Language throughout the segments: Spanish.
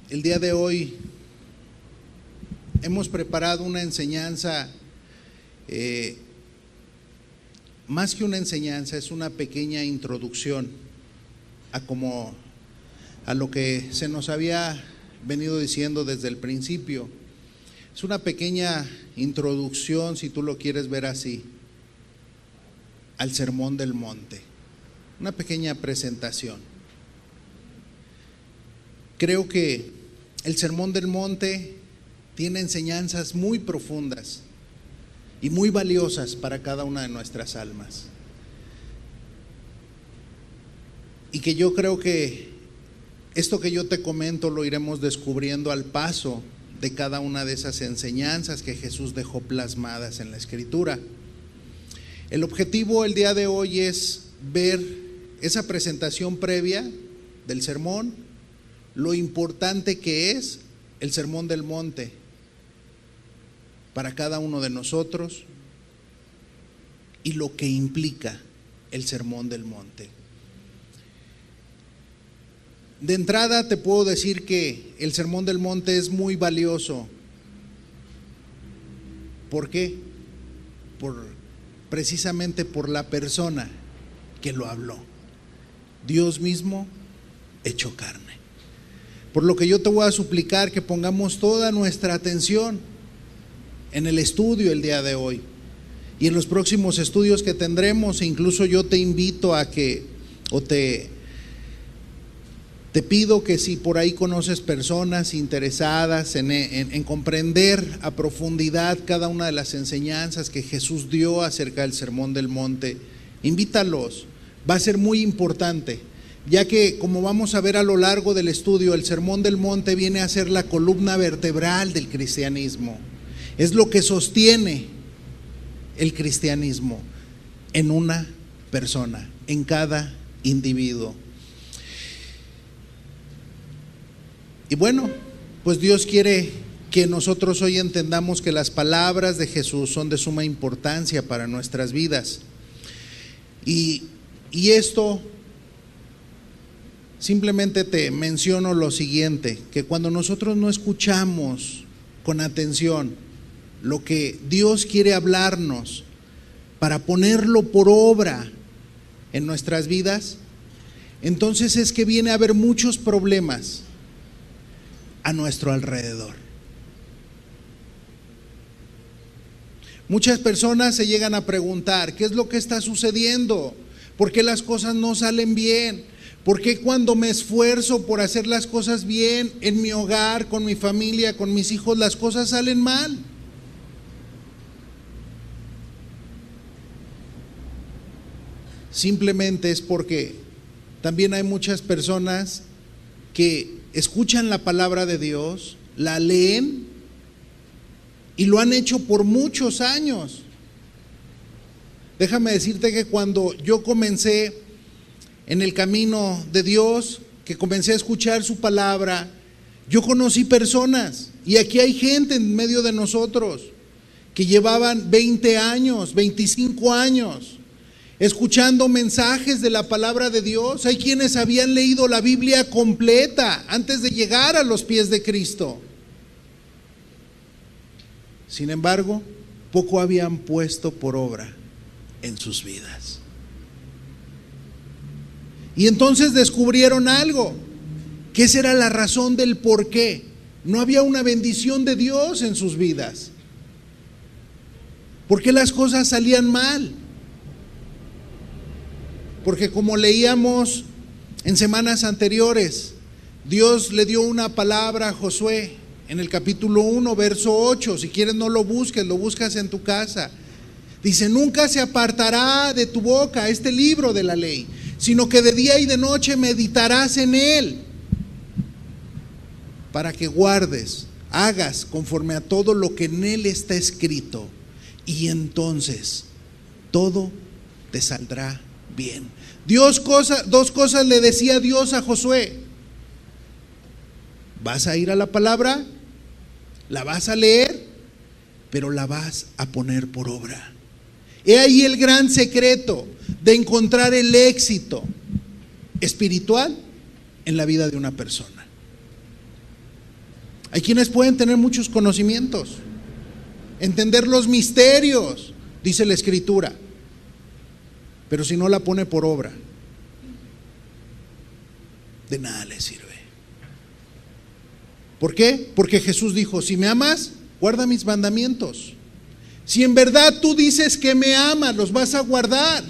El día de hoy hemos preparado una enseñanza, más que una enseñanza, es una pequeña introducción a lo que se nos había venido diciendo desde el principio. Es una pequeña introducción, si tú lo quieres ver así, al Sermón del Monte, una pequeña presentación. Creo que el Sermón del Monte tiene enseñanzas muy profundas y muy valiosas para cada una de nuestras almas. Y que yo creo que esto que yo te comento lo iremos descubriendo al paso de cada una de esas enseñanzas que Jesús dejó plasmadas en la Escritura. El objetivo el día de hoy es ver esa presentación previa del sermón, lo importante que es el Sermón del Monte para cada uno de nosotros y lo que implica el Sermón del Monte. De entrada te puedo decir que el Sermón del Monte es muy valioso. ¿Por qué? Precisamente por la persona que lo habló, Dios mismo hecho carne. Por lo que yo te voy a suplicar que pongamos toda nuestra atención en el estudio el día de hoy y en los próximos estudios que tendremos. E incluso yo te invito a que, te pido que si por ahí conoces personas interesadas en comprender a profundidad cada una de las enseñanzas que Jesús dio acerca del Sermón del Monte, invítalos. Va a ser muy importante, ya que, como vamos a ver a lo largo del estudio, el Sermón del Monte viene a ser la columna vertebral del cristianismo. Es lo que sostiene el cristianismo en una persona, en cada individuo. Y bueno, pues Dios quiere que nosotros hoy entendamos que las palabras de Jesús son de suma importancia para nuestras vidas. Y esto, simplemente te menciono lo siguiente, que cuando nosotros no escuchamos con atención lo que Dios quiere hablarnos para ponerlo por obra en nuestras vidas, entonces es que viene a haber muchos problemas a nuestro alrededor. Muchas personas se llegan a preguntar: ¿qué es lo que está sucediendo? ¿Por qué las cosas no salen bien? ¿Por qué cuando me esfuerzo por hacer las cosas bien en mi hogar, con mi familia, con mis hijos, las cosas salen mal? Simplemente es porque también hay muchas personas que escuchan la palabra de Dios, la leen y lo han hecho por muchos años. Déjame decirte que cuando yo comencé en el camino de Dios, que comencé a escuchar su palabra, yo conocí personas, y aquí hay gente en medio de nosotros que llevaban 20 años, 25 años escuchando mensajes de la palabra de Dios. Hay quienes habían leído la Biblia completa antes de llegar a los pies de Cristo. Sin embargo, poco habían puesto por obra en sus vidas. Y entonces descubrieron algo, que esa era la razón del por qué no había una bendición de Dios en sus vidas. ¿Por qué las cosas salían mal? Porque, como leíamos en semanas anteriores, Dios le dio una palabra a Josué en el capítulo 1, verso 8. Si quieres no lo busques, lo buscas en tu casa. Dice: nunca se apartará de tu boca este libro de la ley, sino que de día y de noche meditarás en él, para que guardes, hagas conforme a todo lo que en él está escrito, y entonces todo te saldrá bien. Dos cosas le decía Dios a Josué: vas a ir a la palabra, la vas a leer, pero la vas a poner por obra. He ahí el gran secreto de encontrar el éxito espiritual en la vida de una persona. Hay quienes pueden tener muchos conocimientos, entender los misterios, dice la Escritura, pero si no la pone por obra, de nada le sirve. ¿Por qué? Porque Jesús dijo: si me amas, guarda mis mandamientos. Si en verdad tú dices que me amas, los vas a guardar.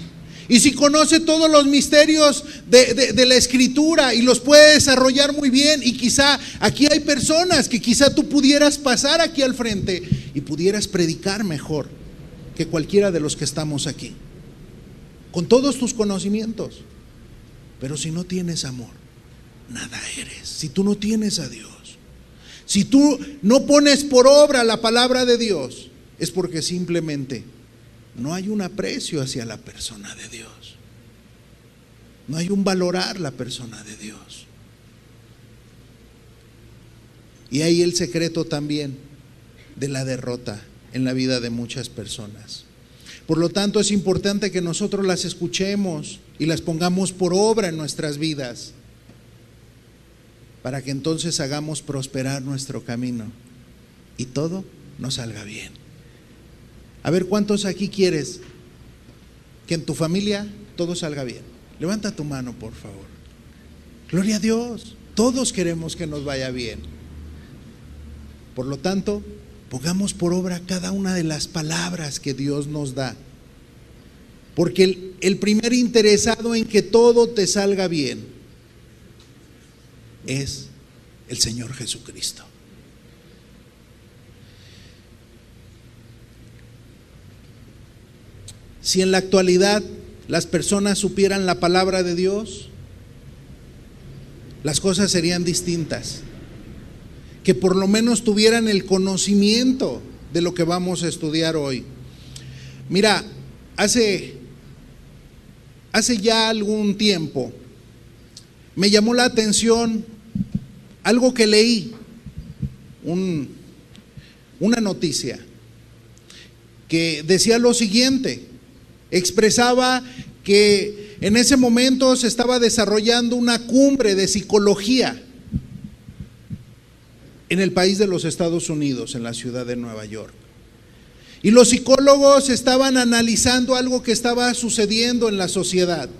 Y si conoce todos los misterios de la Escritura y los puede desarrollar muy bien, y quizá aquí hay personas que quizá tú pudieras pasar aquí al frente y pudieras predicar mejor que cualquiera de los que estamos aquí, con todos tus conocimientos. Pero si no tienes amor, nada eres. Si tú no tienes a Dios, si tú no pones por obra la palabra de Dios, es porque simplemente no hay un aprecio hacia la persona de Dios. No hay un valorar la persona de Dios. Y ahí el secreto también de la derrota en la vida de muchas personas. Por lo tanto, es importante que nosotros las escuchemos y las pongamos por obra en nuestras vidas, para que entonces hagamos prosperar nuestro camino y todo nos salga bien. A ver, ¿cuántos aquí quieres que en tu familia todo salga bien? Levanta tu mano, por favor. Gloria a Dios. Todos queremos que nos vaya bien. Por lo tanto, pongamos por obra cada una de las palabras que Dios nos da. Porque el primer interesado en que todo te salga bien es el Señor Jesucristo. Si en la actualidad las personas supieran la palabra de Dios, las cosas serían distintas. Que por lo menos tuvieran el conocimiento de lo que vamos a estudiar hoy. Mira, hace ya algún tiempo me llamó la atención algo que leí, una noticia que decía lo siguiente. Expresaba que en ese momento se estaba desarrollando una cumbre de psicología en el país de los Estados Unidos, en la ciudad de Nueva York. Y los psicólogos estaban analizando algo que estaba sucediendo en la sociedad.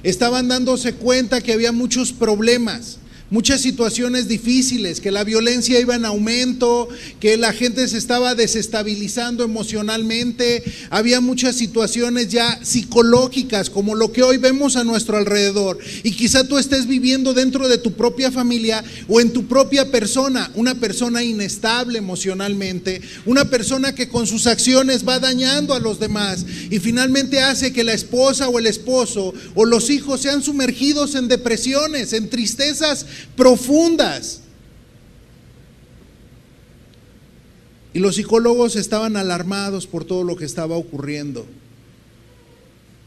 Estaban dándose cuenta que había muchos problemas, muchas situaciones difíciles, que la violencia iba en aumento, que la gente se estaba desestabilizando emocionalmente. Había muchas situaciones ya psicológicas, como lo que hoy vemos a nuestro alrededor. Y quizá tú estés viviendo dentro de tu propia familia o en tu propia persona, una persona inestable emocionalmente, una persona que con sus acciones va dañando a los demás y finalmente hace que la esposa o el esposo o los hijos sean sumergidos en depresiones, en tristezas profundas. Y los psicólogos estaban alarmados por todo lo que estaba ocurriendo.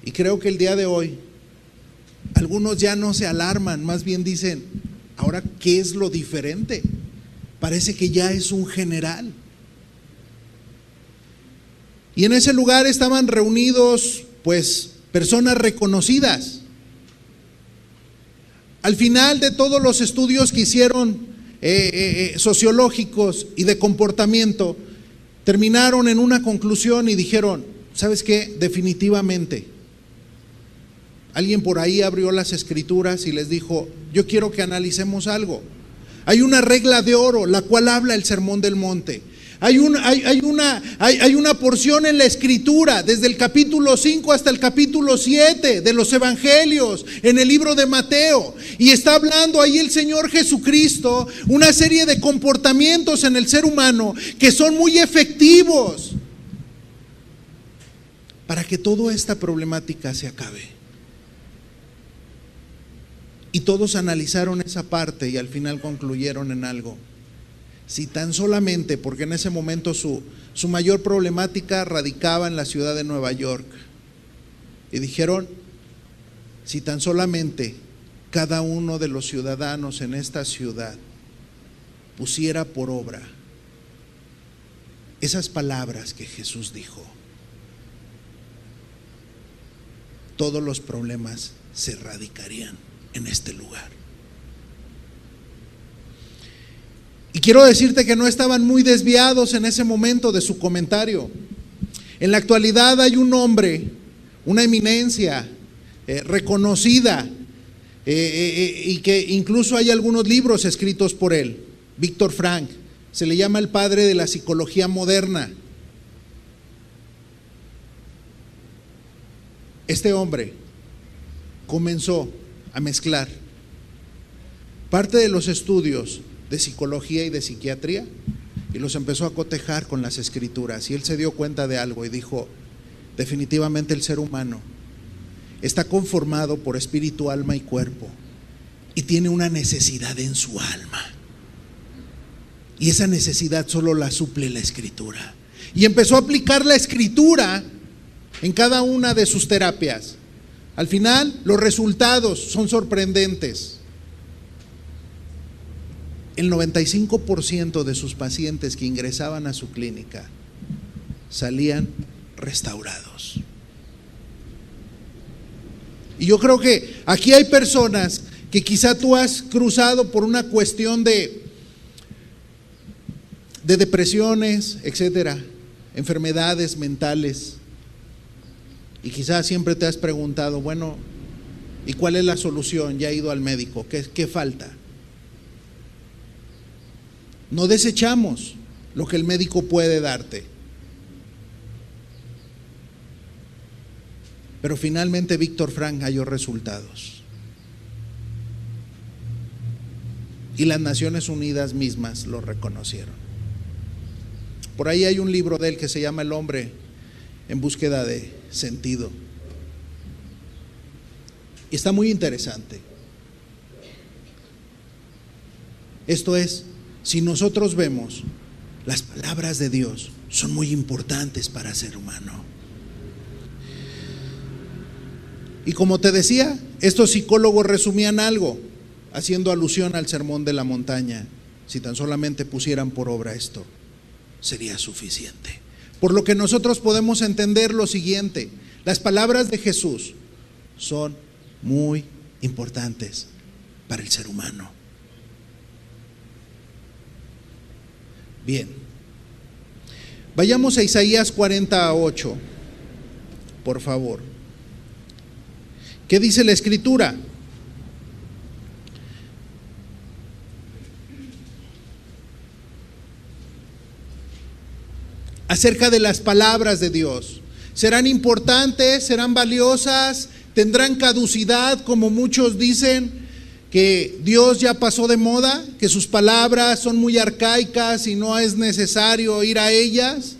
Y creo que el día de hoy algunos ya no se alarman, más bien dicen: ¿ahora qué es lo diferente? Parece que ya es un general. Y en ese lugar estaban reunidos pues personas reconocidas. Al final de todos los estudios que hicieron sociológicos y de comportamiento, terminaron en una conclusión y dijeron: ¿sabes qué? Definitivamente. Alguien por ahí abrió las escrituras y les dijo: yo quiero que analicemos algo. Hay una regla de oro, la cual habla el Sermón del Monte. Hay una porción en la Escritura, desde el capítulo 5 hasta el capítulo 7 de los Evangelios, en el libro de Mateo. Y está hablando ahí el Señor Jesucristo una serie de comportamientos en el ser humano que son muy efectivos para que toda esta problemática se acabe. Y todos analizaron esa parte y al final concluyeron en algo. Si tan solamente, porque en ese momento su mayor problemática radicaba en la ciudad de Nueva York, y dijeron: si tan solamente cada uno de los ciudadanos en esta ciudad pusiera por obra esas palabras que Jesús dijo, todos los problemas se erradicarían en este lugar. Y quiero decirte que no estaban muy desviados en ese momento de su comentario. En la actualidad hay un hombre, una eminencia reconocida, y que incluso hay algunos libros escritos por él, Víctor Frank. Se le llama el padre de la psicología moderna. Este hombre comenzó a mezclar parte de los estudios de psicología y de psiquiatría y los empezó a cotejar con las escrituras, y él se dio cuenta de algo y dijo: definitivamente el ser humano está conformado por espíritu, alma y cuerpo, y tiene una necesidad en su alma, y esa necesidad solo la suple la escritura. Y empezó a aplicar la escritura en cada una de sus terapias. Al final, los resultados son sorprendentes. El 95% de sus pacientes que ingresaban a su clínica salían restaurados. Y yo creo que aquí hay personas que quizá tú has cruzado por una cuestión de depresiones, etcétera, enfermedades mentales, y quizás siempre te has preguntado: bueno, ¿y cuál es la solución? Ya he ido al médico, ¿qué falta? No desechamos lo que el médico puede darte, pero finalmente Víctor Frank halló resultados, y las Naciones Unidas mismas lo reconocieron. Por ahí hay un libro de él que se llama El hombre en búsqueda de sentido, y está muy interesante. Esto es, si nosotros vemos, las palabras de Dios son muy importantes para el ser humano. Y como te decía, estos psicólogos resumían algo, haciendo alusión al sermón de la montaña: si tan solamente pusieran por obra esto, sería suficiente. Por lo que nosotros podemos entender lo siguiente: las palabras de Jesús son muy importantes para el ser humano. Bien, vayamos a Isaías 48, por favor. ¿Qué dice la Escritura? Acerca de las palabras de Dios. ¿Serán importantes? ¿Serán valiosas? ¿Tendrán caducidad, como muchos dicen que Dios ya pasó de moda, que sus palabras son muy arcaicas y no es necesario ir a ellas?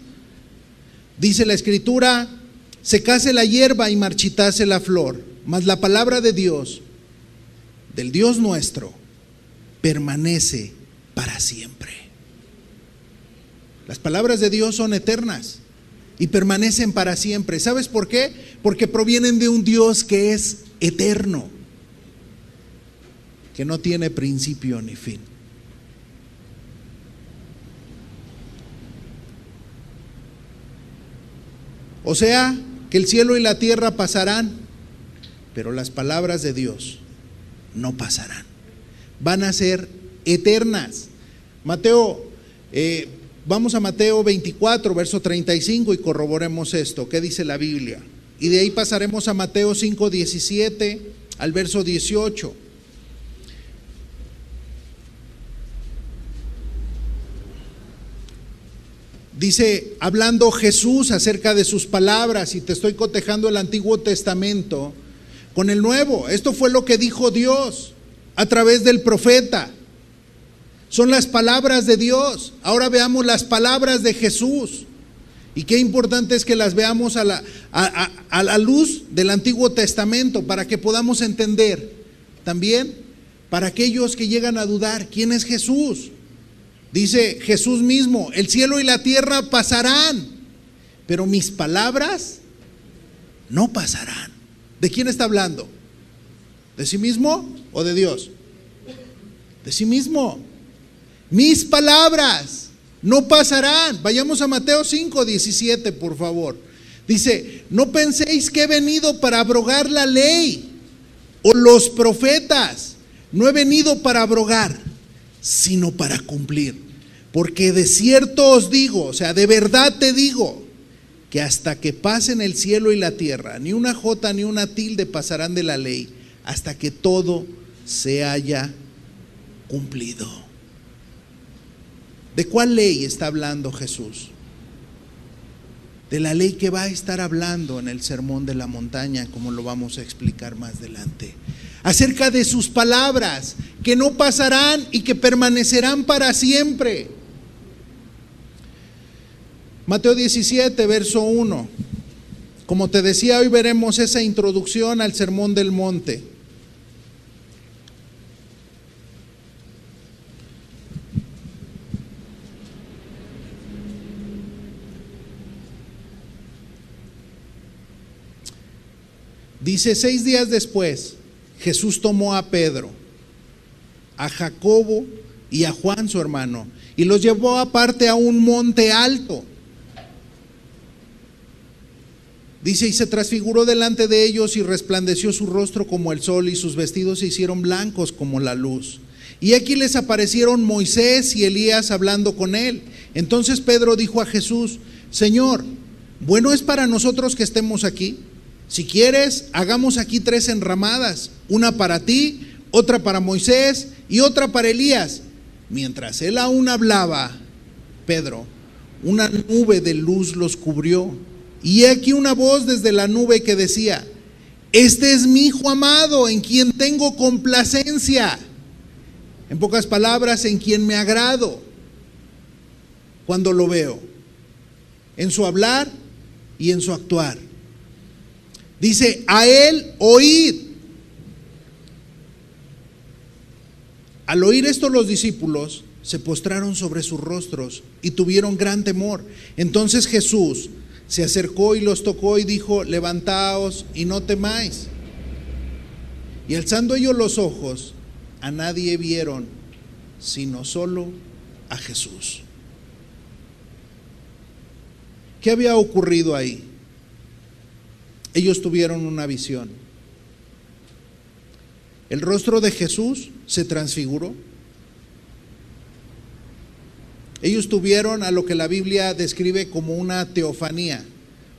Dice la Escritura: secase la hierba y marchitase la flor, mas la palabra de Dios, del Dios nuestro, permanece para siempre. Las palabras de Dios son eternas y permanecen para siempre. ¿Sabes por qué? Porque provienen de un Dios que es eterno, que no tiene principio ni fin. O sea, que el cielo y la tierra pasarán, pero las palabras de Dios no pasarán. Van a ser eternas. Vamos a Mateo 24, verso 35 y corroboremos esto. ¿Qué dice la Biblia? Y de ahí pasaremos a Mateo 5, 17 al verso 18. Dice, hablando Jesús acerca de sus palabras, y te estoy cotejando el Antiguo Testamento con el Nuevo. Esto fue lo que dijo Dios a través del profeta. Son las palabras de Dios. Ahora veamos las palabras de Jesús. Y qué importante es que las veamos a la luz del Antiguo Testamento, para que podamos entender también, para aquellos que llegan a dudar, ¿quién es Jesús? Dice Jesús mismo: el cielo y la tierra pasarán, pero mis palabras no pasarán. ¿De quién está hablando? ¿De sí mismo o de Dios? De sí mismo. Mis palabras no pasarán. Vayamos a Mateo 5, 17, por favor. Dice: no penséis que he venido para abrogar la ley o los profetas. No he venido para abrogar, sino para cumplir. Porque de cierto os digo, o sea, de verdad te digo, que hasta que pasen el cielo y la tierra, ni una jota ni una tilde pasarán de la ley, hasta que todo se haya cumplido. ¿De cuál ley está hablando Jesús? De la ley que va a estar hablando en el Sermón de la Montaña, como lo vamos a explicar más adelante. Acerca de sus palabras, que no pasarán y que permanecerán para siempre. Mateo 17, verso 1. Como te decía, hoy veremos esa introducción al Sermón del Monte. Dice: 6 días después, Jesús tomó a Pedro, a Jacobo y a Juan su hermano, y los llevó aparte a un monte alto. Dice: y se transfiguró delante de ellos y resplandeció su rostro como el sol y sus vestidos se hicieron blancos como la luz. Y aquí les aparecieron Moisés y Elías hablando con él. Entonces Pedro dijo a Jesús: Señor, bueno es para nosotros que estemos aquí. Si quieres, hagamos aquí 3 enramadas, una para ti, otra para Moisés y otra para Elías. Mientras él aún hablaba, Pedro, una nube de luz los cubrió. Y he aquí una voz desde la nube que decía: este es mi Hijo amado, en quien tengo complacencia. En pocas palabras, en quien me agrado cuando lo veo, en su hablar y en su actuar. Dice: a él oíd. Al oír esto, los discípulos se postraron sobre sus rostros y tuvieron gran temor. Entonces Jesús se acercó y los tocó y dijo: levantaos y no temáis. Y alzando ellos los ojos, a nadie vieron, sino solo a Jesús. ¿Qué había ocurrido ahí? Ellos tuvieron una visión. El rostro de Jesús se transfiguró. Ellos tuvieron a lo que la Biblia describe como una teofanía,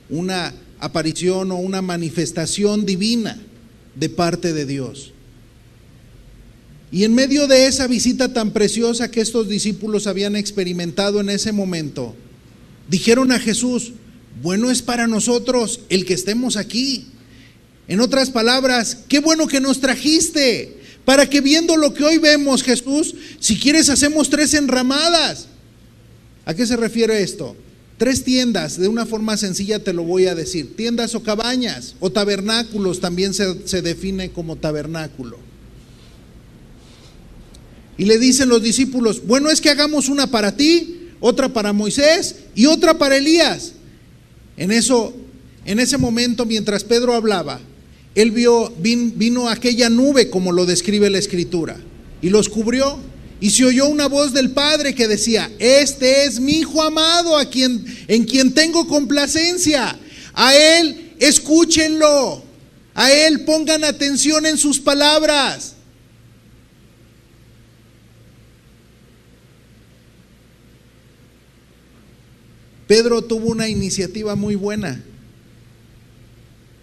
una aparición o una manifestación divina de parte de Dios. Y en medio de esa visita tan preciosa que estos discípulos habían experimentado en ese momento, dijeron a Jesús: bueno es para nosotros el que estemos aquí. En otras palabras, qué bueno que nos trajiste, para que viendo lo que hoy vemos, Jesús, si quieres hacemos 3 enramadas. ¿A qué se refiere esto? 3 tiendas, de una forma sencilla te lo voy a decir: tiendas o cabañas o tabernáculos, también se define como tabernáculo. Y le dicen los discípulos: bueno es que hagamos una para ti, otra para Moisés y otra para Elías. En ese momento, mientras Pedro hablaba, él vino aquella nube, como lo describe la Escritura, y los cubrió. Y se oyó una voz del Padre que decía: este es mi Hijo amado, en quien tengo complacencia. A él escúchenlo, a él pongan atención en sus palabras. Pedro tuvo una iniciativa muy buena,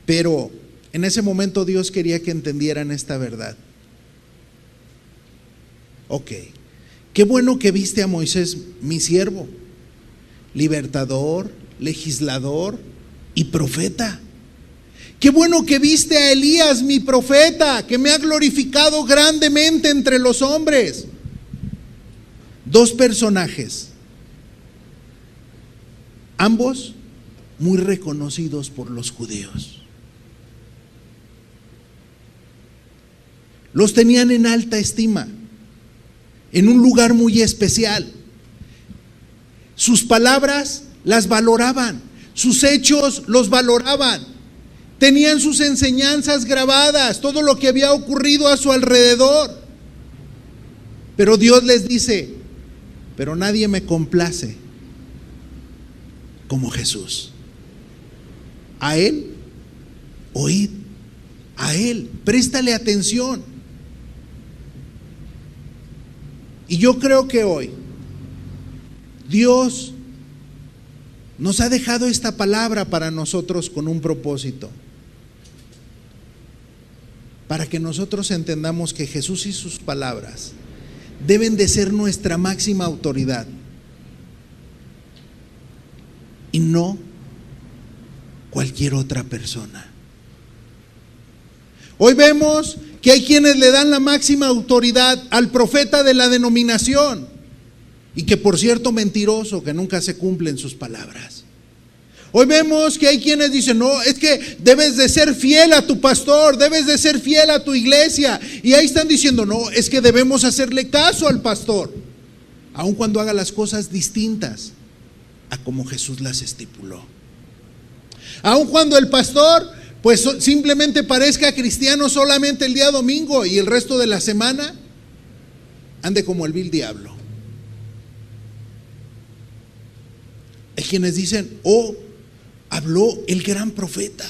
pero en ese momento Dios quería que entendieran esta verdad. Ok, qué bueno que viste a Moisés, mi siervo, libertador, legislador y profeta. Qué bueno que viste a Elías, mi profeta, que me ha glorificado grandemente entre los hombres. 2 personajes, ambos muy reconocidos por los judíos. Los tenían en alta estima, en un lugar muy especial. Sus palabras las valoraban, sus hechos los valoraban, tenían sus enseñanzas grabadas, todo lo que había ocurrido a su alrededor. Pero Dios les dice: pero nadie me complace como Jesús. A él oíd, a él préstale atención. Y yo creo que hoy Dios nos ha dejado esta palabra para nosotros con un propósito, para que nosotros entendamos que Jesús y sus palabras deben de ser nuestra máxima autoridad y no cualquier otra persona. Hoy vemos que hay quienes le dan la máxima autoridad al profeta de la denominación, y que por cierto mentiroso, que nunca se cumplen sus palabras. Hoy vemos que hay quienes dicen, no, es que debes de ser fiel a tu pastor, debes de ser fiel a tu iglesia, y ahí están diciendo, no, es que debemos hacerle caso al pastor, aun cuando haga las cosas distintas a como Jesús las estipuló. Aun cuando el pastor pues simplemente parezca cristiano solamente el día domingo y el resto de la semana ande como el vil diablo. Hay quienes dicen, oh, habló el gran profeta,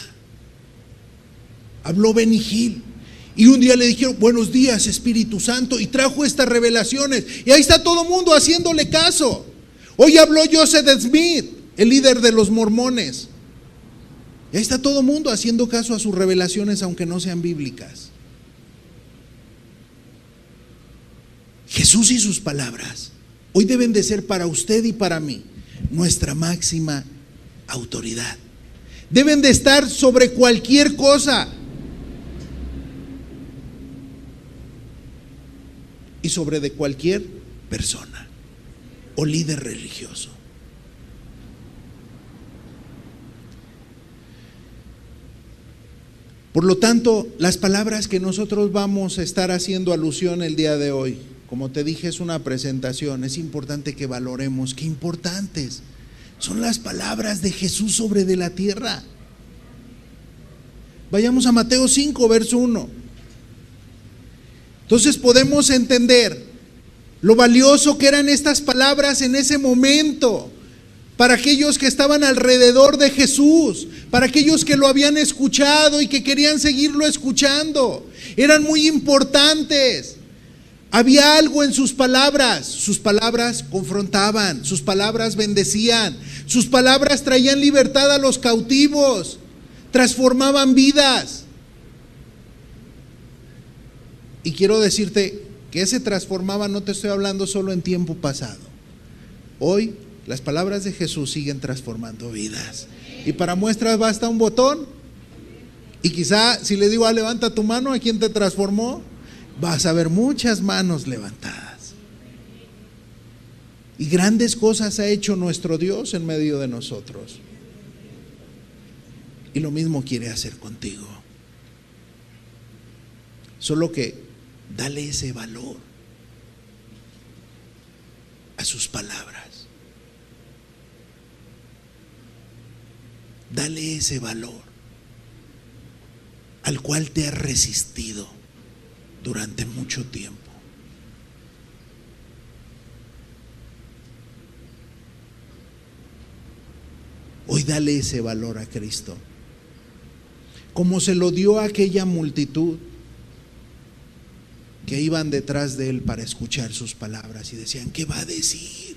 habló Benny Hinn, y un día le dijeron, buenos días Espíritu Santo, y trajo estas revelaciones, y ahí está todo el mundo haciéndole caso. Hoy habló Joseph Smith, el líder de los mormones, y ahí está todo el mundo haciendo caso a sus revelaciones, aunque no sean bíblicas. Jesús y sus palabras hoy deben de ser para usted y para mí nuestra máxima autoridad. Deben de estar sobre cualquier cosa y sobre de cualquier persona o líder religioso. Por lo tanto, las palabras que nosotros vamos a estar haciendo alusión el día de hoy, como te dije, es una presentación, es importante que valoremos qué importantes son las palabras de Jesús sobre de la tierra. Vayamos a Mateo 5, verso 1. Entonces podemos entender lo valioso que eran estas palabras en ese momento, para aquellos que estaban alrededor de Jesús, para aquellos que lo habían escuchado y que querían seguirlo escuchando. Eran muy importantes. Había algo en sus palabras confrontaban, sus palabras bendecían, sus palabras traían libertad a los cautivos, transformaban vidas. Y quiero decirte que ese transformaba, no te estoy hablando solo en tiempo pasado. Hoy las palabras de Jesús siguen transformando vidas. Y para muestras basta un botón. Y quizá si le digo, levanta tu mano, ¿a quién te transformó? Vas a ver muchas manos levantadas. Y grandes cosas ha hecho nuestro Dios en medio de nosotros. Y lo mismo quiere hacer contigo. Solo que dale ese valor a sus palabras. Dale ese valor al cual te has resistido durante mucho tiempo. Hoy dale ese valor a Cristo, como se lo dio a aquella multitud que iban detrás de él para escuchar sus palabras y decían, ¿qué va a decir?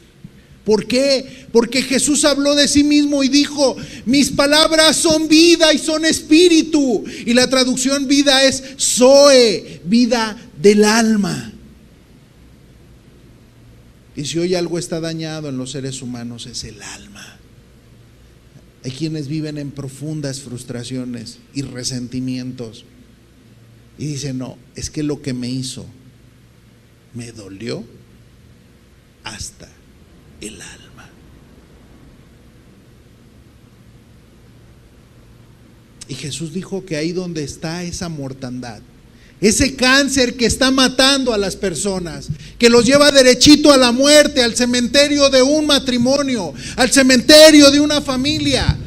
¿Por qué? Porque Jesús habló de sí mismo y dijo, mis palabras son vida y son espíritu. Y la traducción vida es Zoe, vida del alma. Y si hoy algo está dañado en los seres humanos es el alma. Hay quienes viven en profundas frustraciones y resentimientos y dicen, no, es que lo que me hizo me dolió hasta el alma. Y Jesús dijo que ahí donde está esa mortandad, ese cáncer que está matando a las personas, que los lleva derechito a la muerte, al cementerio de un matrimonio, al cementerio de una familia,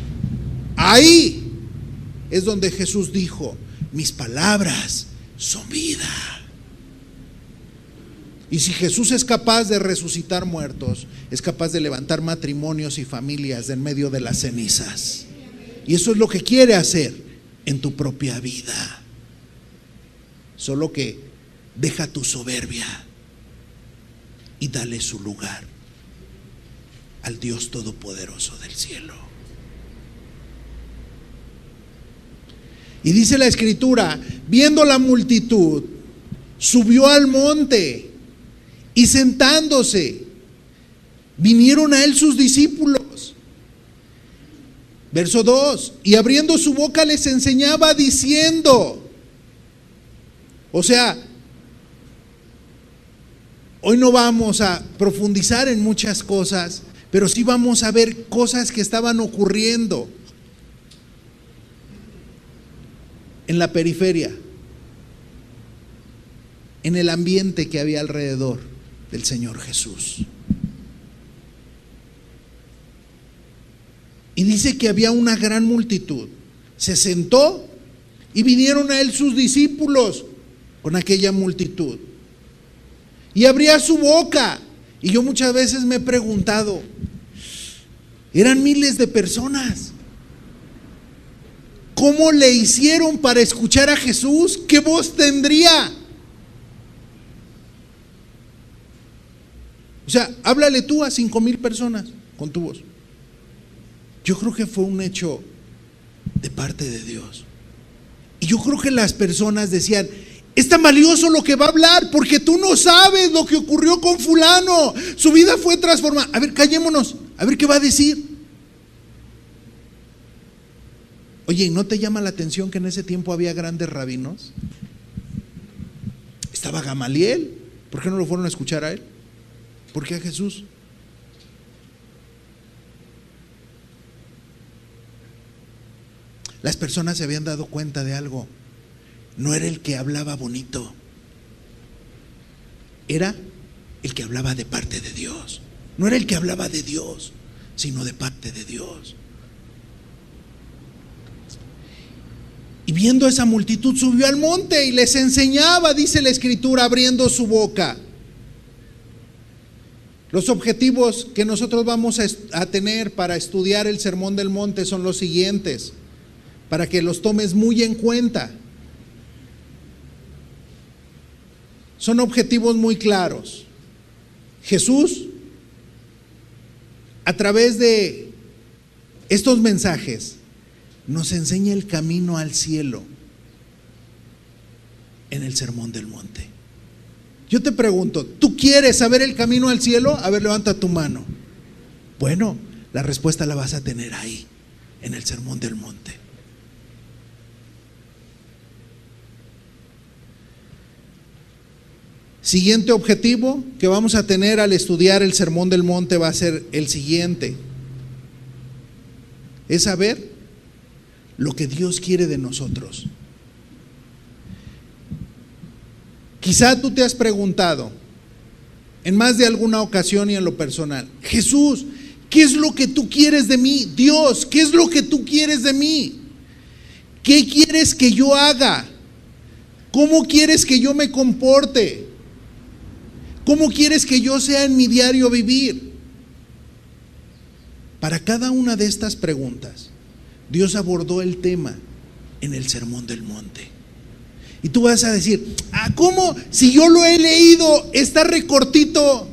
ahí es donde Jesús dijo, mis palabras son vida. Y si Jesús es capaz de resucitar muertos, es capaz de levantar matrimonios y familias de en medio de las cenizas. Y eso es lo que quiere hacer en tu propia vida. Solo que deja tu soberbia y dale su lugar. al Dios Todopoderoso del cielo. Y dice la Escritura, viendo la multitud, subió al monte y sentándose, vinieron a él sus discípulos. Verso 2, y abriendo su boca les enseñaba diciendo, o sea, hoy no vamos a profundizar en muchas cosas, pero sí vamos a ver cosas que estaban ocurriendo en la periferia, en el ambiente que había alrededor del Señor Jesús. Y dice que había una gran multitud. Se sentó y vinieron a él sus discípulos con aquella multitud. Y abría su boca. Y yo muchas veces me he preguntado, eran miles de personas. ¿Cómo le hicieron para escuchar a Jesús? ¿Qué voz tendría? O sea, háblale tú a 5,000 personas con tu voz. Yo creo que fue un hecho de parte de Dios. Y yo creo que las personas decían, es tan valioso lo que va a hablar, porque tú no sabes lo que ocurrió con fulano. Su vida fue transformada. A ver, callémonos, a ver qué va a decir. Oye, ¿no te llama la atención que en ese tiempo había grandes rabinos? Estaba Gamaliel. ¿Por qué no lo fueron a escuchar a él? ¿Por qué a Jesús? Las personas se habían dado cuenta de algo. No era el que hablaba bonito, era el que hablaba de parte de Dios. No era el que hablaba de Dios, sino de parte de Dios. Y viendo esa multitud subió al monte y les enseñaba, dice la Escritura, abriendo su boca. Los objetivos que nosotros vamos a tener para estudiar el Sermón del Monte son los siguientes, para que los tomes muy en cuenta. Son objetivos muy claros. Jesús, a través de estos mensajes, nos enseña el camino al cielo en el Sermón del Monte. Yo te pregunto, ¿tú quieres saber el camino al cielo? A ver, levanta tu mano. Bueno, la respuesta la vas a tener ahí, en el Sermón del Monte. Siguiente objetivo que vamos a tener al estudiar el Sermón del Monte va a ser el siguiente. Es saber lo que Dios quiere de nosotros. Quizá tú te has preguntado en más de alguna ocasión y en lo personal, Jesús, ¿qué es lo que tú quieres de mí? Dios, ¿qué es lo que tú quieres de mí? ¿Qué quieres que yo haga? ¿Cómo quieres que yo me comporte? ¿Cómo quieres que yo sea en mi diario vivir? Para cada una de estas preguntas, Dios abordó el tema en el Sermón del Monte. Y tú vas a decir, ¿cómo? Si yo lo he leído, está recortito.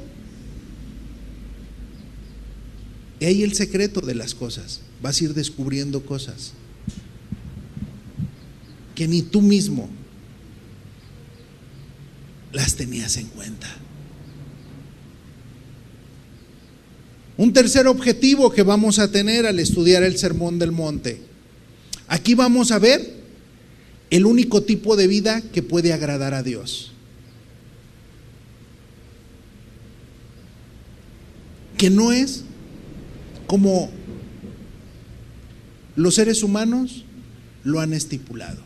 Y ahí el secreto de las cosas. Vas a ir descubriendo cosas que ni tú mismo las tenías en cuenta. Un tercer objetivo que vamos a tener al estudiar el Sermón del Monte. Aquí vamos a ver el único tipo de vida que puede agradar a Dios. Que no es como los seres humanos lo han estipulado.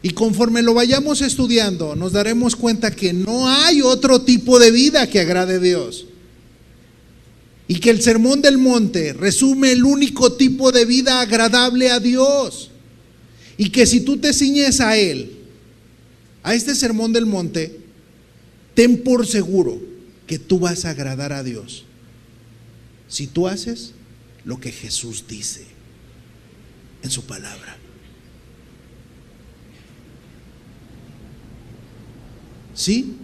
Y conforme lo vayamos estudiando, nos daremos cuenta que no hay otro tipo de vida que agrade a Dios. Y que el Sermón del Monte resume el único tipo de vida agradable a Dios. Y que si tú te ciñes a Él, a este Sermón del Monte, ten por seguro que tú vas a agradar a Dios. Si tú haces lo que Jesús dice en su palabra. ¿Sí?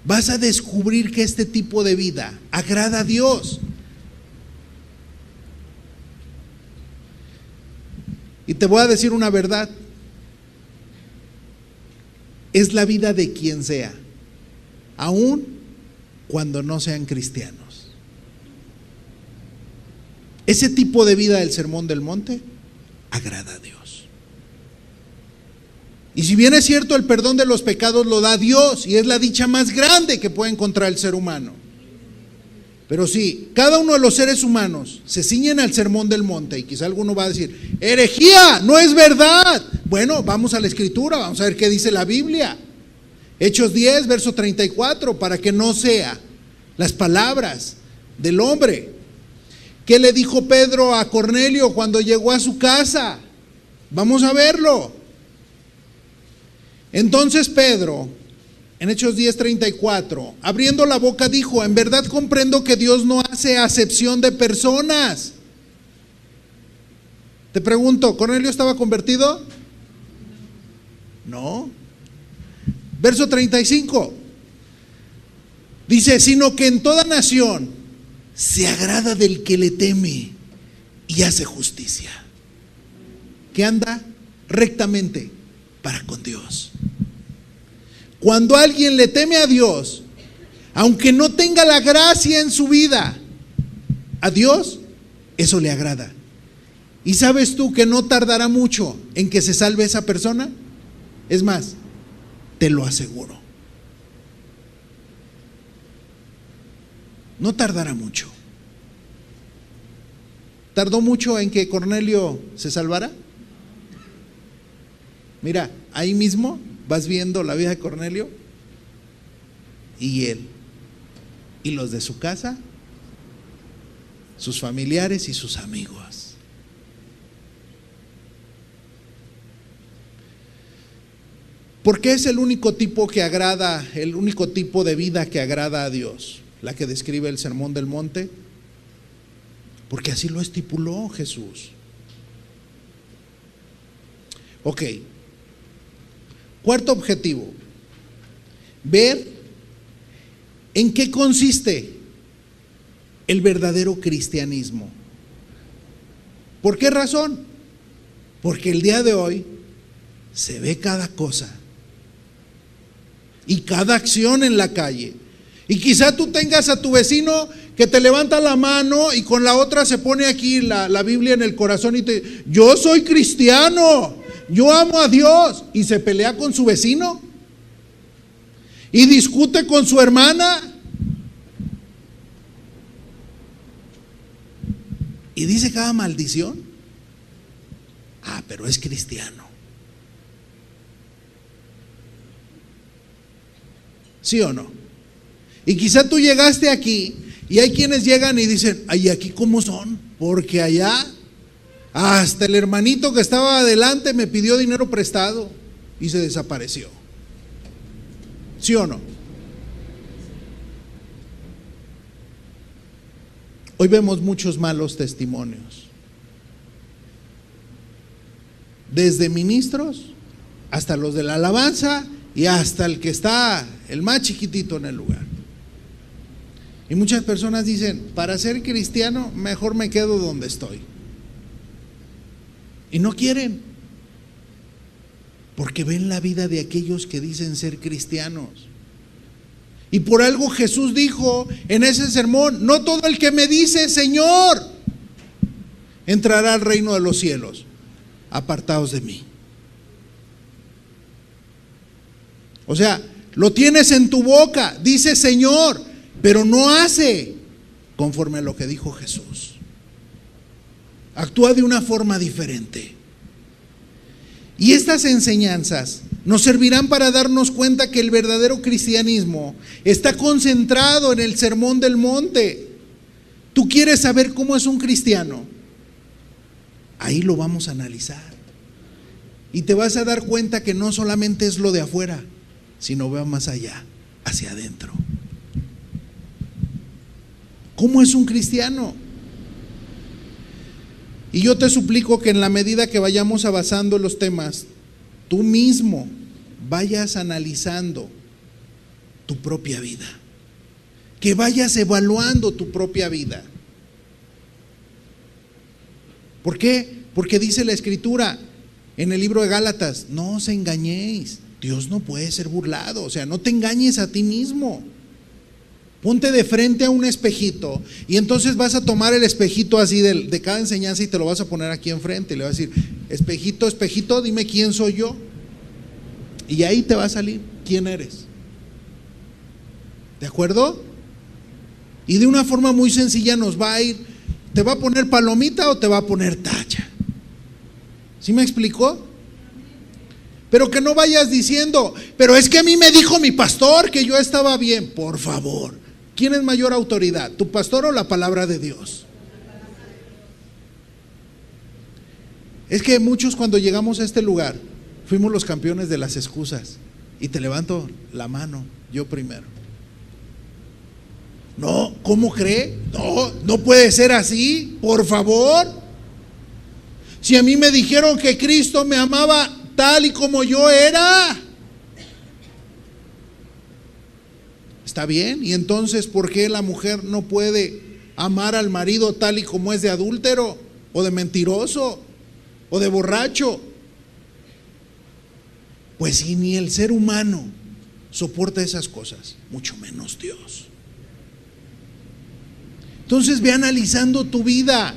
vas a descubrir que este tipo de vida agrada a Dios. Y te voy a decir una verdad, es la vida de quien sea, aun cuando no sean cristianos. Ese tipo de vida del Sermón del Monte agrada a Dios. Y si bien es cierto, el perdón de los pecados lo da Dios y es la dicha más grande que puede encontrar el ser humano. Pero si cada uno de los seres humanos se ciñen al Sermón del Monte, y quizá alguno va a decir, herejía, no es verdad. Bueno, vamos a la Escritura, vamos a ver qué dice la Biblia. Hechos 10, verso 34, para que no sea las palabras del hombre. ¿Qué le dijo Pedro a Cornelio cuando llegó a su casa? Vamos a verlo. Entonces Pedro, en Hechos 10:34, abriendo la boca dijo, en verdad comprendo que Dios no hace acepción de personas. Te pregunto, ¿Cornelio estaba convertido? No. Verso 35, dice, sino que en toda nación se agrada del que le teme y hace justicia, que anda rectamente para con Dios. Cuando alguien le teme a Dios, aunque no tenga la gracia en su vida, a Dios eso le agrada. ¿Y sabes tú que no tardará mucho en que se salve esa persona? Es más, te lo aseguro. No tardará mucho. ¿Tardó mucho en que Cornelio se salvara? Mira, ahí mismo vas viendo la vida de Cornelio y él, y los de su casa, sus familiares y sus amigos. Porque es el único tipo que agrada, el único tipo de vida que agrada a Dios, la que describe el Sermón del Monte, porque así lo estipuló Jesús. Ok. Cuarto objetivo, ver en qué consiste el verdadero cristianismo. ¿Por qué razón? Porque el día de hoy se ve cada cosa y cada acción en la calle. Y quizá tú tengas a tu vecino que te levanta la mano y con la otra se pone aquí la Biblia en el corazón y te dice, yo soy cristiano, yo amo a Dios, y se pelea con su vecino y discute con su hermana y dice cada maldición. Ah, pero es cristiano. ¿Sí o no? Y quizá tú llegaste aquí y hay quienes llegan y dicen, ay, aquí cómo son, porque allá hasta el hermanito que estaba adelante me pidió dinero prestado y se desapareció. ¿Sí o no? Hoy vemos muchos malos testimonios, desde ministros hasta los de la alabanza y hasta el que está el más chiquitito en el lugar. Y muchas personas dicen, para ser cristiano mejor me quedo donde estoy. Y no quieren, porque ven la vida de aquellos que dicen ser cristianos. Y por algo Jesús dijo en ese sermón, no todo el que me dice Señor entrará al reino de los cielos, apartaos de mí. O sea, lo tienes en tu boca, dice Señor, pero no hace conforme a lo que dijo Jesús. Actúa de una forma diferente. Y estas enseñanzas nos servirán para darnos cuenta que el verdadero cristianismo está concentrado en el Sermón del Monte. ¿Tú quieres saber cómo es un cristiano? Ahí lo vamos a analizar. Y te vas a dar cuenta que no solamente es lo de afuera, sino va más allá, hacia adentro. ¿Cómo es un cristiano? Y yo te suplico que en la medida que vayamos avanzando los temas, tú mismo vayas analizando tu propia vida, que vayas evaluando tu propia vida. ¿Por qué? Porque dice la Escritura en el libro de Gálatas: no os engañéis, Dios no puede ser burlado. O sea, no te engañes a ti mismo. Ponte de frente a un espejito y entonces vas a tomar el espejito así de cada enseñanza y te lo vas a poner aquí enfrente y le vas a decir: espejito, espejito, dime quién soy yo. Y ahí te va a salir quién eres. ¿De acuerdo? Y de una forma muy sencilla nos va a ir: ¿te va a poner palomita o te va a poner tacha? ¿Sí me explicó? Pero que no vayas diciendo: pero es que a mí me dijo mi pastor que yo estaba bien. Por favor, ¿quién es mayor autoridad? ¿Tu pastor o la palabra de Dios? Es que muchos, cuando llegamos a este lugar, fuimos los campeones de las excusas. Y te levanto la mano, yo primero. No, ¿cómo cree? No, no puede ser así, por favor. Si a mí me dijeron que Cristo me amaba tal y como yo era. Está bien, y entonces ¿por qué la mujer no puede amar al marido tal y como es de adúltero, o de mentiroso, o de borracho? Pues si ni el ser humano soporta esas cosas, mucho menos Dios. Entonces ve analizando tu vida,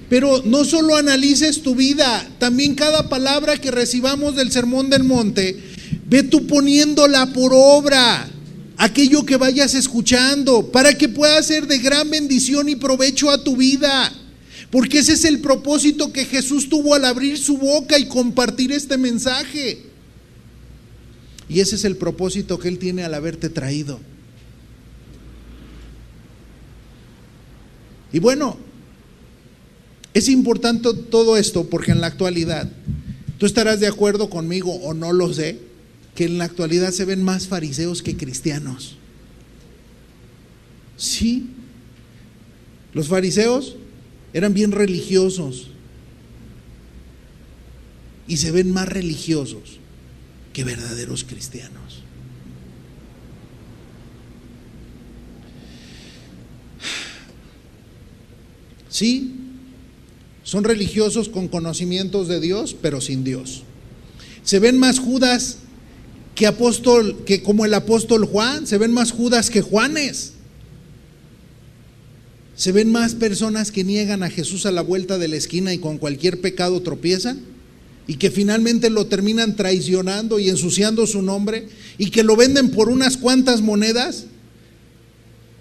pero no solo analices tu vida, también cada palabra que recibamos del Sermón del Monte, ve tú poniéndola por obra. Aquello que vayas escuchando, para que pueda ser de gran bendición y provecho a tu vida, porque ese es el propósito que Jesús tuvo al abrir su boca y compartir este mensaje, y ese es el propósito que Él tiene al haberte traído. Y bueno, es importante todo esto porque en la actualidad, tú estarás de acuerdo conmigo o no lo sé, que en la actualidad se ven más fariseos que cristianos. Sí, los fariseos eran bien religiosos y se ven más religiosos que verdaderos cristianos. Sí, son religiosos con conocimientos de Dios, pero sin Dios. Se ven más Judas que como el apóstol Juan, se ven más Judas que Juanes. Se ven más personas que niegan a Jesús a la vuelta de la esquina y con cualquier pecado tropiezan, y que finalmente lo terminan traicionando y ensuciando su nombre, y que lo venden por unas cuantas monedas,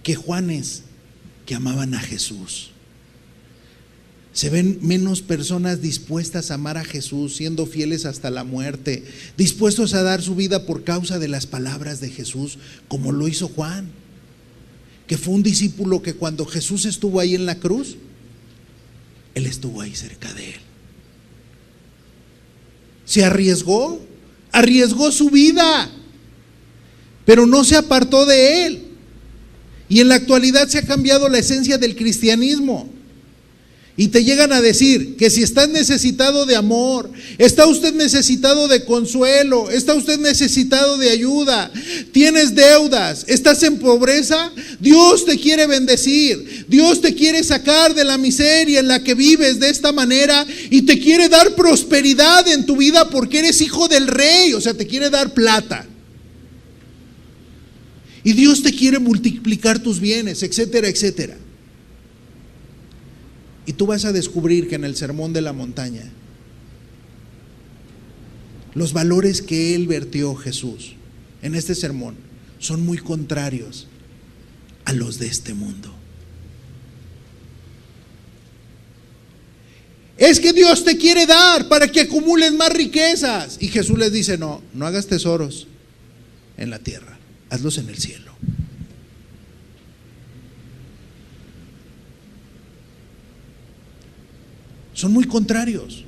que Juanes que amaban a Jesús. Se ven menos personas dispuestas a amar a Jesús, siendo fieles hasta la muerte, dispuestos a dar su vida por causa de las palabras de Jesús, como lo hizo Juan, que fue un discípulo que cuando Jesús estuvo ahí en la cruz, él estuvo ahí cerca de él. Se arriesgó su vida, pero no se apartó de él. Y en la actualidad se ha cambiado la esencia del cristianismo. Y te llegan a decir que si estás necesitado de amor, está usted necesitado de consuelo, está usted necesitado de ayuda, tienes deudas, estás en pobreza, Dios te quiere bendecir, Dios te quiere sacar de la miseria en la que vives de esta manera y te quiere dar prosperidad en tu vida porque eres hijo del rey, o sea, te quiere dar plata. Y Dios te quiere multiplicar tus bienes, etcétera, etcétera. Y tú vas a descubrir que en el Sermón de la Montaña, los valores que Él vertió, Jesús, en este sermón, son muy contrarios a los de este mundo. Es que Dios te quiere dar para que acumules más riquezas. Y Jesús les dice: no, no hagas tesoros en la tierra, hazlos en el cielo. Son muy contrarios.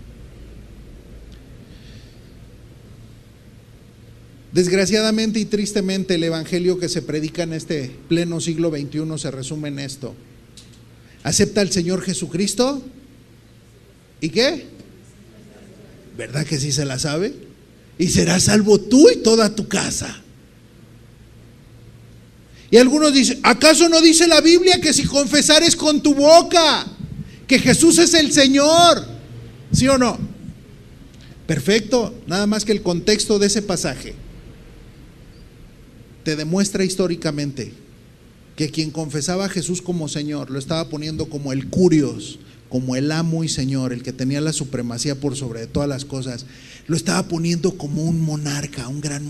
Desgraciadamente y tristemente, el evangelio que se predica en este pleno siglo XXI se resume en esto: acepta al Señor Jesucristo ¿y qué? ¿Verdad que sí se la sabe? Y serás salvo tú y toda tu casa. Y algunos dicen, ¿acaso no dice la Biblia que si confesares con tu boca que Jesús es el Señor? ¿Sí o no? Perfecto, nada más que el contexto de ese pasaje te demuestra históricamente que quien confesaba a Jesús como Señor lo estaba poniendo como el Curios, como el amo y Señor, el que tenía la supremacía por sobre todas las cosas. Lo estaba poniendo como un monarca, un gran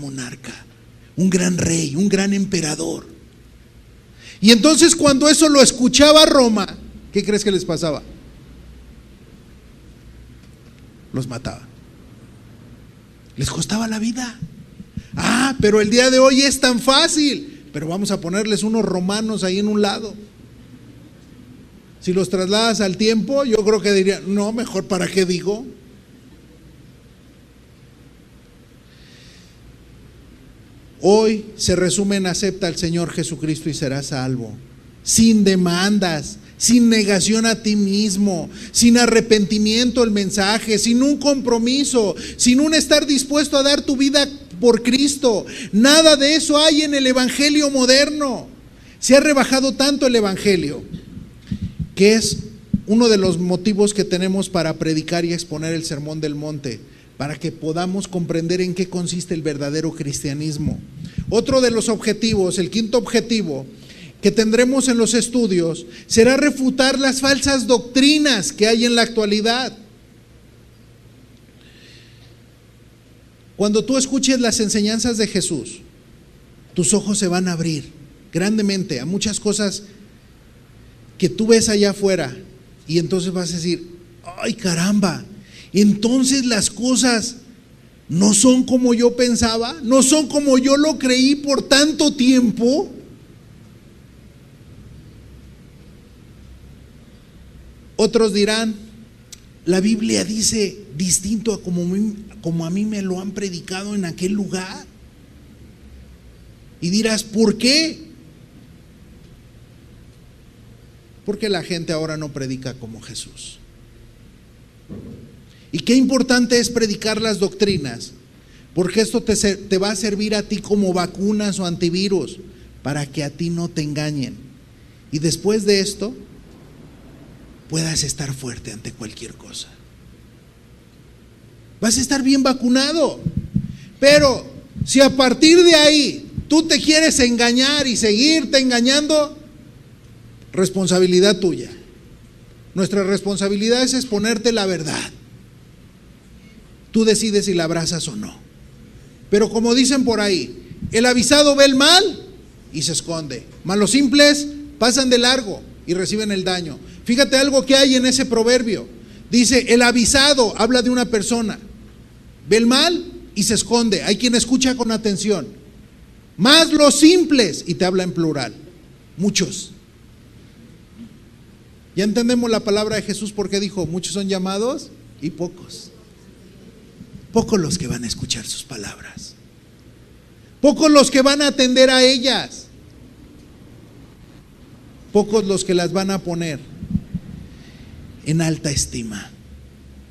rey, un gran emperador. Y entonces cuando eso lo escuchaba Roma, ¿qué crees que les pasaba? Los mataba. Les costaba la vida. Pero el día de hoy es tan fácil. Pero vamos a ponerles unos romanos ahí en un lado. Si los trasladas al tiempo, yo creo que dirían, no, mejor ¿para qué digo? Hoy se resume en acepta al Señor Jesucristo y serás salvo. Sin demandas, sin negación a ti mismo, sin arrepentimiento el mensaje, sin un compromiso, sin un estar dispuesto a dar tu vida por Cristo. Nada de eso hay en el evangelio moderno. Se ha rebajado tanto el evangelio, que es uno de los motivos que tenemos para predicar y exponer el Sermón del Monte, para que podamos comprender en qué consiste el verdadero cristianismo. Otro de los objetivos, el quinto objetivo que tendremos en los estudios, será refutar las falsas doctrinas que hay en la actualidad. Cuando tú escuches las enseñanzas de Jesús, tus ojos se van a abrir grandemente a muchas cosas que tú ves allá afuera, y entonces vas a decir, ¡ay caramba! Entonces las cosas no son como yo pensaba, no son como yo lo creí por tanto tiempo. Otros dirán, la Biblia dice distinto a como a mí me lo han predicado en aquel lugar. Y dirás, ¿por qué? Porque la gente ahora no predica como Jesús. Y qué importante es predicar las doctrinas, porque esto te va a servir a ti como vacunas o antivirus, para que a ti no te engañen. Y después de esto, puedas estar fuerte ante cualquier cosa. Vas a estar bien vacunado. Pero si a partir de ahí tú te quieres engañar y seguirte engañando, responsabilidad tuya. Nuestra responsabilidad es exponerte la verdad. Tú decides si la abrazas o no. Pero como dicen por ahí, el avisado ve el mal y se esconde, mas los simples pasan de largo y reciben el daño. Fíjate algo que hay en ese proverbio. Dice, el avisado, habla de una persona, ve el mal y se esconde. Hay quien escucha con atención. Más los simples, y te habla en plural, muchos. Ya entendemos la palabra de Jesús, porque dijo, muchos son llamados y pocos. Pocos los que van a escuchar sus palabras. Pocos los que van a atender a ellas. Pocos los que las van a poner en alta estima.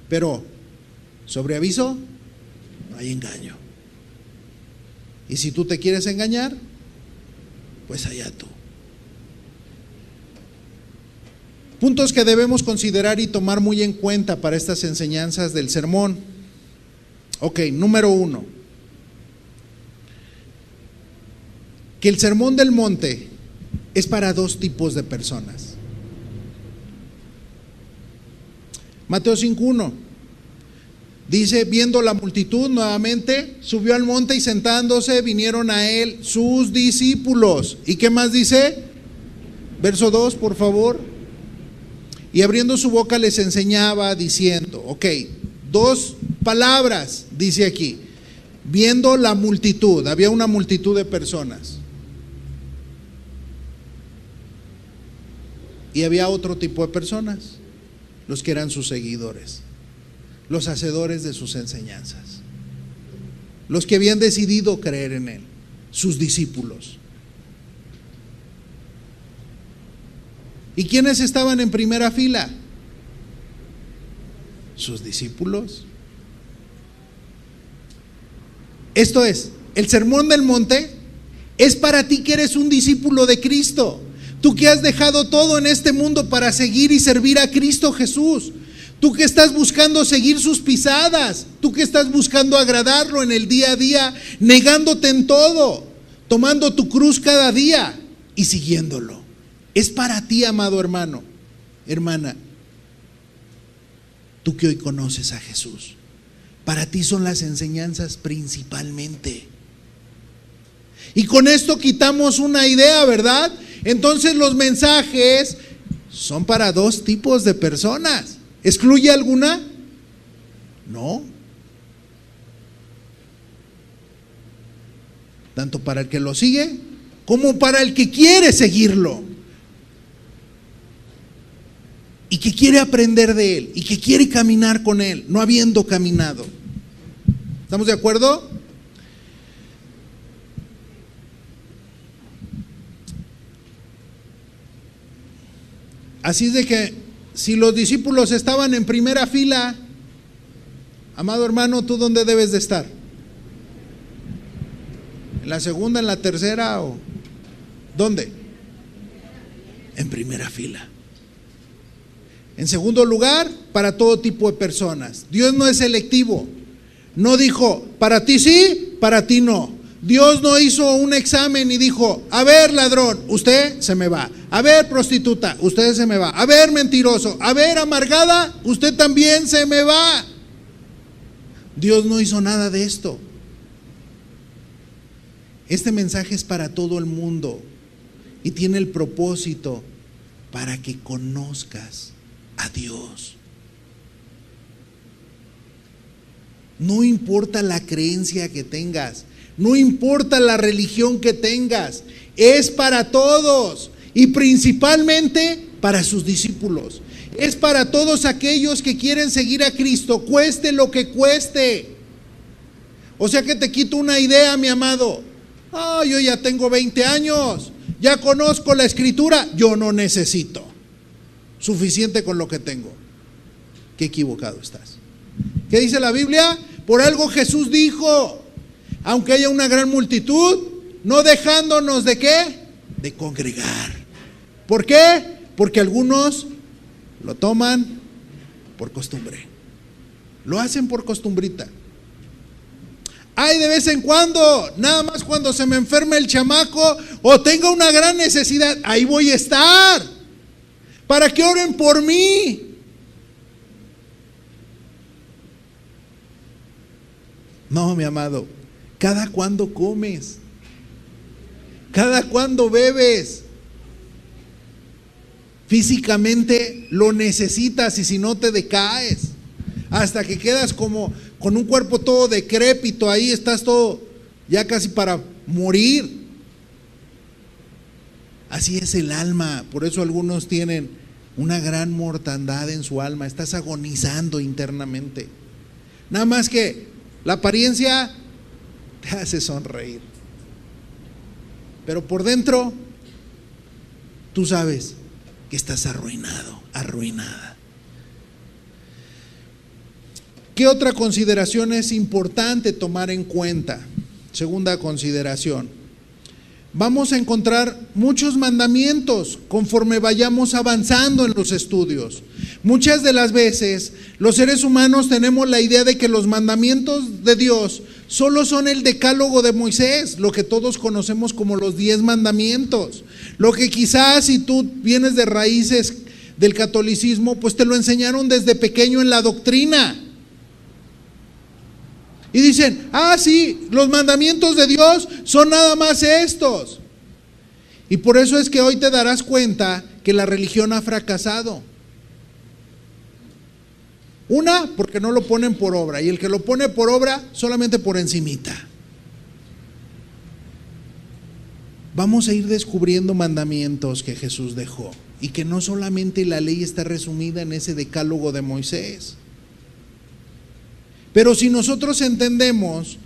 Pero, sobre aviso, no hay engaño. Y si tú te quieres engañar, pues allá tú. Puntos que debemos considerar y tomar muy en cuenta para estas enseñanzas del sermón. Ok, número 1. Que el Sermón del Monte es para dos tipos de personas. Mateo 5:1 dice, viendo la multitud nuevamente, subió al monte y sentándose vinieron a él sus discípulos. ¿Y qué más dice? Verso 2, por favor. Y abriendo su boca les enseñaba diciendo, ok, dos palabras dice aquí, viendo la multitud, había una multitud de personas. Y había otro tipo de personas, los que eran sus seguidores, los hacedores de sus enseñanzas, los que habían decidido creer en él, sus discípulos. ¿Y quiénes estaban en primera fila? Sus discípulos. Esto es, el Sermón del Monte Es para ti que eres un discípulo de Cristo. Tú que has dejado todo en este mundo para seguir y servir a Cristo Jesús. Tú que estás buscando seguir sus pisadas. Tú que estás buscando agradarlo en el día a día, negándote en todo, tomando tu cruz cada día y siguiéndolo. Es para ti, amado hermano, hermana. Tú que hoy conoces a Jesús. Para ti son las enseñanzas principalmente. Y con esto quitamos una idea, ¿verdad? Entonces los mensajes son para dos tipos de personas. ¿Excluye alguna? No. Tanto para el que lo sigue como para el que quiere seguirlo. Y que quiere aprender de él y que quiere caminar con él, no habiendo caminado. ¿Estamos de acuerdo? Así es de que si los discípulos estaban en primera fila, amado hermano, ¿tú dónde debes de estar? ¿En la segunda, en la tercera o dónde? En primera fila. En segundo lugar, para todo tipo de personas. Dios no es selectivo. No dijo, para ti sí, para ti no. Dios no hizo un examen y dijo, a ver ladrón, usted se me va. A ver prostituta, usted se me va. A ver mentiroso, a ver amargada, usted también se me va. Dios no hizo nada de esto. Este mensaje es para todo el mundo y tiene el propósito para que conozcas a Dios. No importa la creencia que tengas, no importa la religión que tengas, es para todos y principalmente para sus discípulos. Es para todos aquellos que quieren seguir a Cristo, cueste lo que cueste. O sea que te quito una idea, mi amado. Yo ya tengo 20 años, ya conozco la Escritura, yo no necesito. Suficiente con lo que tengo. Qué equivocado estás. ¿Qué dice la Biblia? Por algo Jesús dijo, aunque haya una gran multitud, no dejándonos de ¿qué? De congregar. ¿Por qué? Porque algunos lo toman por costumbre. Lo hacen por costumbrita. Ay, de vez en cuando, nada más cuando se me enferme el chamaco o tenga una gran necesidad, ahí voy a estar. Para que oren por mí. No, mi amado, cada cuando comes, cada cuando bebes, físicamente lo necesitas y si no te decaes, hasta que quedas como con un cuerpo todo decrépito, ahí estás todo ya casi para morir. Así es el alma, por eso algunos tienen una gran mortandad en su alma, estás agonizando internamente. Nada más que la apariencia te hace sonreír, pero por dentro tú sabes que estás arruinado, arruinada. ¿Qué otra consideración es importante tomar en cuenta? Segunda consideración. Vamos a encontrar muchos mandamientos conforme vayamos avanzando en los estudios. Muchas de las veces los seres humanos tenemos la idea de que los mandamientos de Dios solo son el decálogo de Moisés, lo que todos conocemos como los 10 mandamientos. Lo que quizás si tú vienes de raíces del catolicismo, pues te lo enseñaron desde pequeño en la doctrina. Y dicen, sí, los mandamientos de Dios son nada más estos. Y por eso es que hoy te darás cuenta que la religión ha fracasado. Una, porque no lo ponen por obra, y el que lo pone por obra solamente por encimita. Vamos a ir descubriendo mandamientos que Jesús dejó y que no solamente la ley está resumida en ese decálogo de Moisés. Pero si nosotros entendemos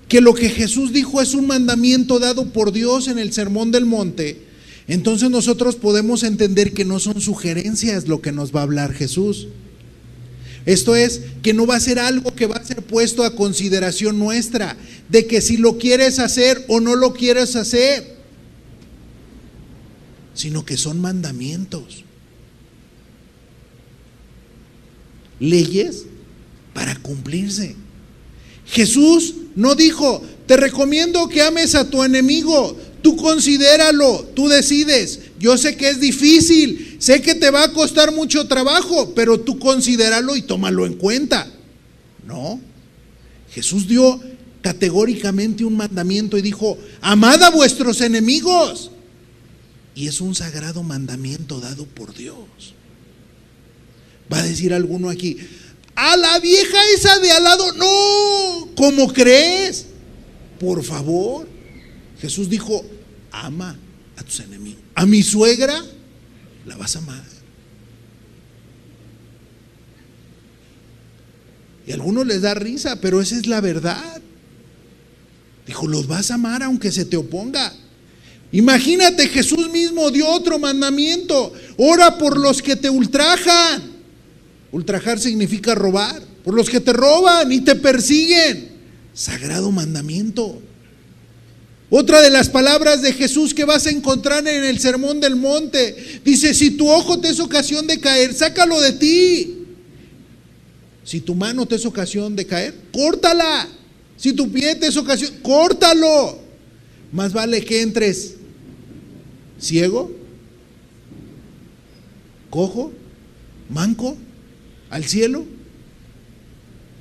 que lo que Jesús dijo es un mandamiento dado por Dios en el Sermón del Monte, entonces nosotros podemos entender que no son sugerencias lo que nos va a hablar Jesús. Esto es, que no va a ser algo que va a ser puesto a consideración nuestra, de que si lo quieres hacer o no lo quieres hacer, sino que son mandamientos, leyes para cumplirse. Jesús no dijo, te recomiendo que ames a tu enemigo, tú considéralo, tú decides. Yo sé que es difícil, sé que te va a costar mucho trabajo, pero tú considéralo y tómalo en cuenta. No, Jesús dio categóricamente un mandamiento y dijo, amad a vuestros enemigos. Y es un sagrado mandamiento dado por Dios. Va a decir alguno aquí, a la vieja esa de al lado, no, ¿cómo crees? Por favor, Jesús dijo, ama a tus enemigos. A mi suegra la vas a amar. Y a algunos les da risa, pero esa es la verdad. Dijo, los vas a amar aunque se te oponga. Imagínate, Jesús mismo dio otro mandamiento: ora por los que te ultrajan. Ultrajar significa robar. Por los que te roban y te persiguen. Sagrado mandamiento. Otra de las palabras de Jesús que vas a encontrar en el Sermón del Monte, dice, si tu ojo te es ocasión de caer, sácalo de ti. Si tu mano te es ocasión de caer, córtala. Si tu pie te es ocasión, córtalo. Más vale que entres ciego, cojo, manco al cielo,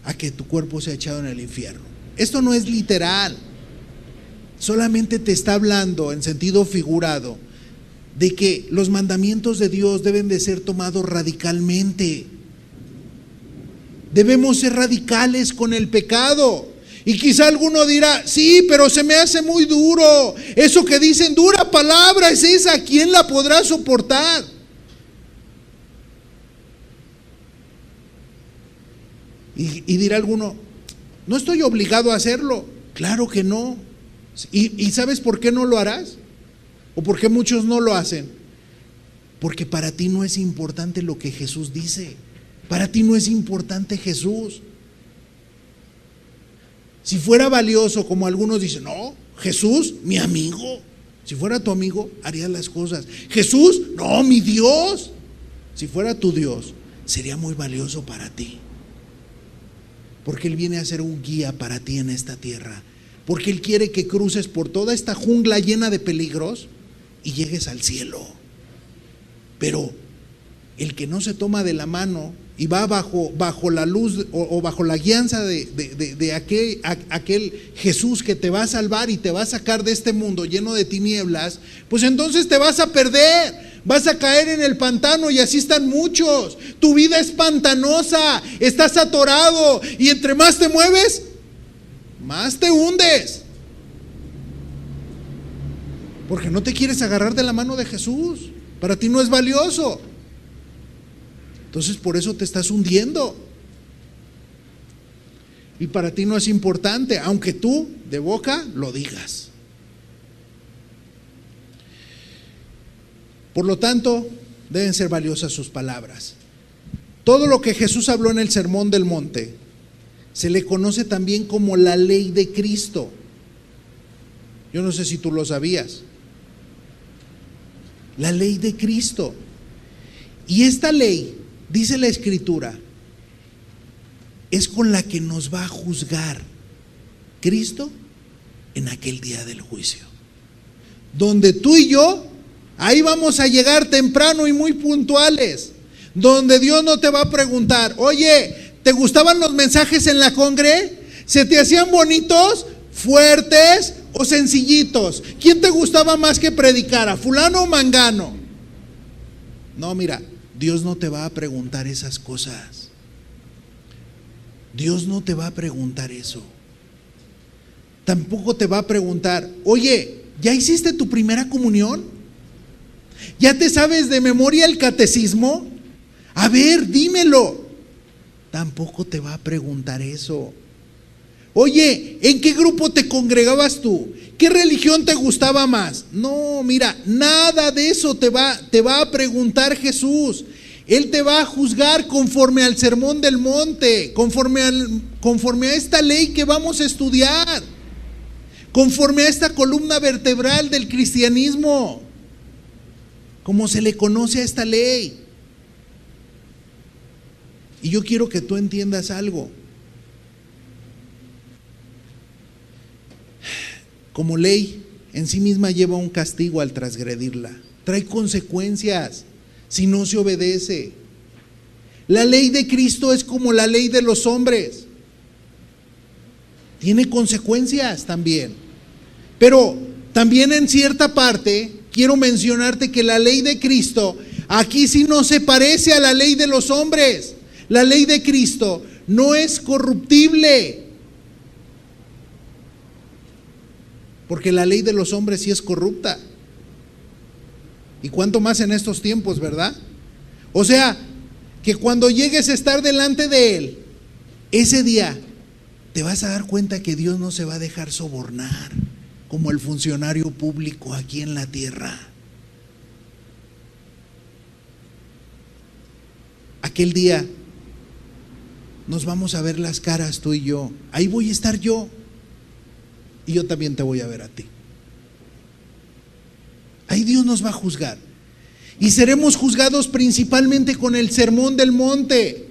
a que tu cuerpo sea echado en el infierno. Esto no es literal, solamente te está hablando en sentido figurado de que los mandamientos de Dios deben de ser tomados radicalmente. Debemos ser radicales con el pecado. Y quizá alguno dirá, sí, pero se me hace muy duro. Eso que dicen, dura palabra es esa, ¿quién la podrá soportar? Y dirá alguno, no estoy obligado a hacerlo. Claro que no. ¿Y sabes por qué no lo harás? ¿O por qué muchos no lo hacen? Porque para ti no es importante lo que Jesús dice. Para ti no es importante Jesús. Si fuera valioso, como algunos dicen, no, Jesús, mi amigo. Si fuera tu amigo, harías las cosas. Jesús, no, mi Dios. Si fuera tu Dios, sería muy valioso para ti. Porque Él viene a ser un guía para ti en esta tierra. Porque Él quiere que cruces por toda esta jungla llena de peligros y llegues al cielo. Pero el que no se toma de la mano y va bajo la luz o bajo la guianza de aquel Jesús que te va a salvar y te va a sacar de este mundo lleno de tinieblas, pues entonces te vas a perder, vas a caer en el pantano, y así están muchos. Tu vida es pantanosa, estás atorado, y entre más te mueves, más te hundes, porque no te quieres agarrar de la mano de Jesús. Para ti no es valioso. Entonces por eso te estás hundiendo. Y para ti no es importante, aunque tú de boca lo digas. Por lo tanto, deben ser valiosas sus palabras. Todo lo que Jesús habló en el Sermón del Monte se le conoce también como la ley de Cristo. Yo no sé si tú lo sabías. La ley de Cristo. Y esta ley, dice la Escritura, es con la que nos va a juzgar Cristo en aquel día del juicio. Donde tú y yo, ahí vamos a llegar temprano y muy puntuales. Donde Dios no te va a preguntar, oye, ¿te gustaban los mensajes en la congre? ¿Se te hacían bonitos, fuertes o sencillitos? ¿Quién te gustaba más que predicara, fulano o mangano? No, mira, Dios no te va a preguntar esas cosas. Dios no te va a preguntar eso. Tampoco te va a preguntar, oye, ¿ya hiciste tu primera comunión? ¿Ya te sabes de memoria el catecismo? A ver, dímelo. Tampoco te va a preguntar eso. Oye, ¿en qué grupo te congregabas tú? ¿Qué religión te gustaba más? No, mira, nada de eso te va a preguntar Jesús. Él te va a juzgar conforme al Sermón del Monte, conforme a esta ley que vamos a estudiar, conforme a esta columna vertebral del cristianismo, como se le conoce a esta ley. Y yo quiero que tú entiendas algo. Como ley en sí misma lleva un castigo al transgredirla, trae consecuencias si no se obedece. La ley de Cristo es como la ley de los hombres, tiene consecuencias también. Pero también en cierta parte quiero mencionarte que la ley de Cristo aquí sí no se parece a la ley de los hombres. La ley de Cristo no es corruptible, porque la ley de los hombres sí es corrupta. Y cuánto más en estos tiempos, ¿verdad? O sea, que cuando llegues a estar delante de Él, ese día te vas a dar cuenta que Dios no se va a dejar sobornar como el funcionario público aquí en la tierra. Aquel día nos vamos a ver las caras tú y yo. Ahí voy a estar yo y yo también te voy a ver a ti. Ahí Dios nos va a juzgar. Y seremos juzgados principalmente con el Sermón del Monte.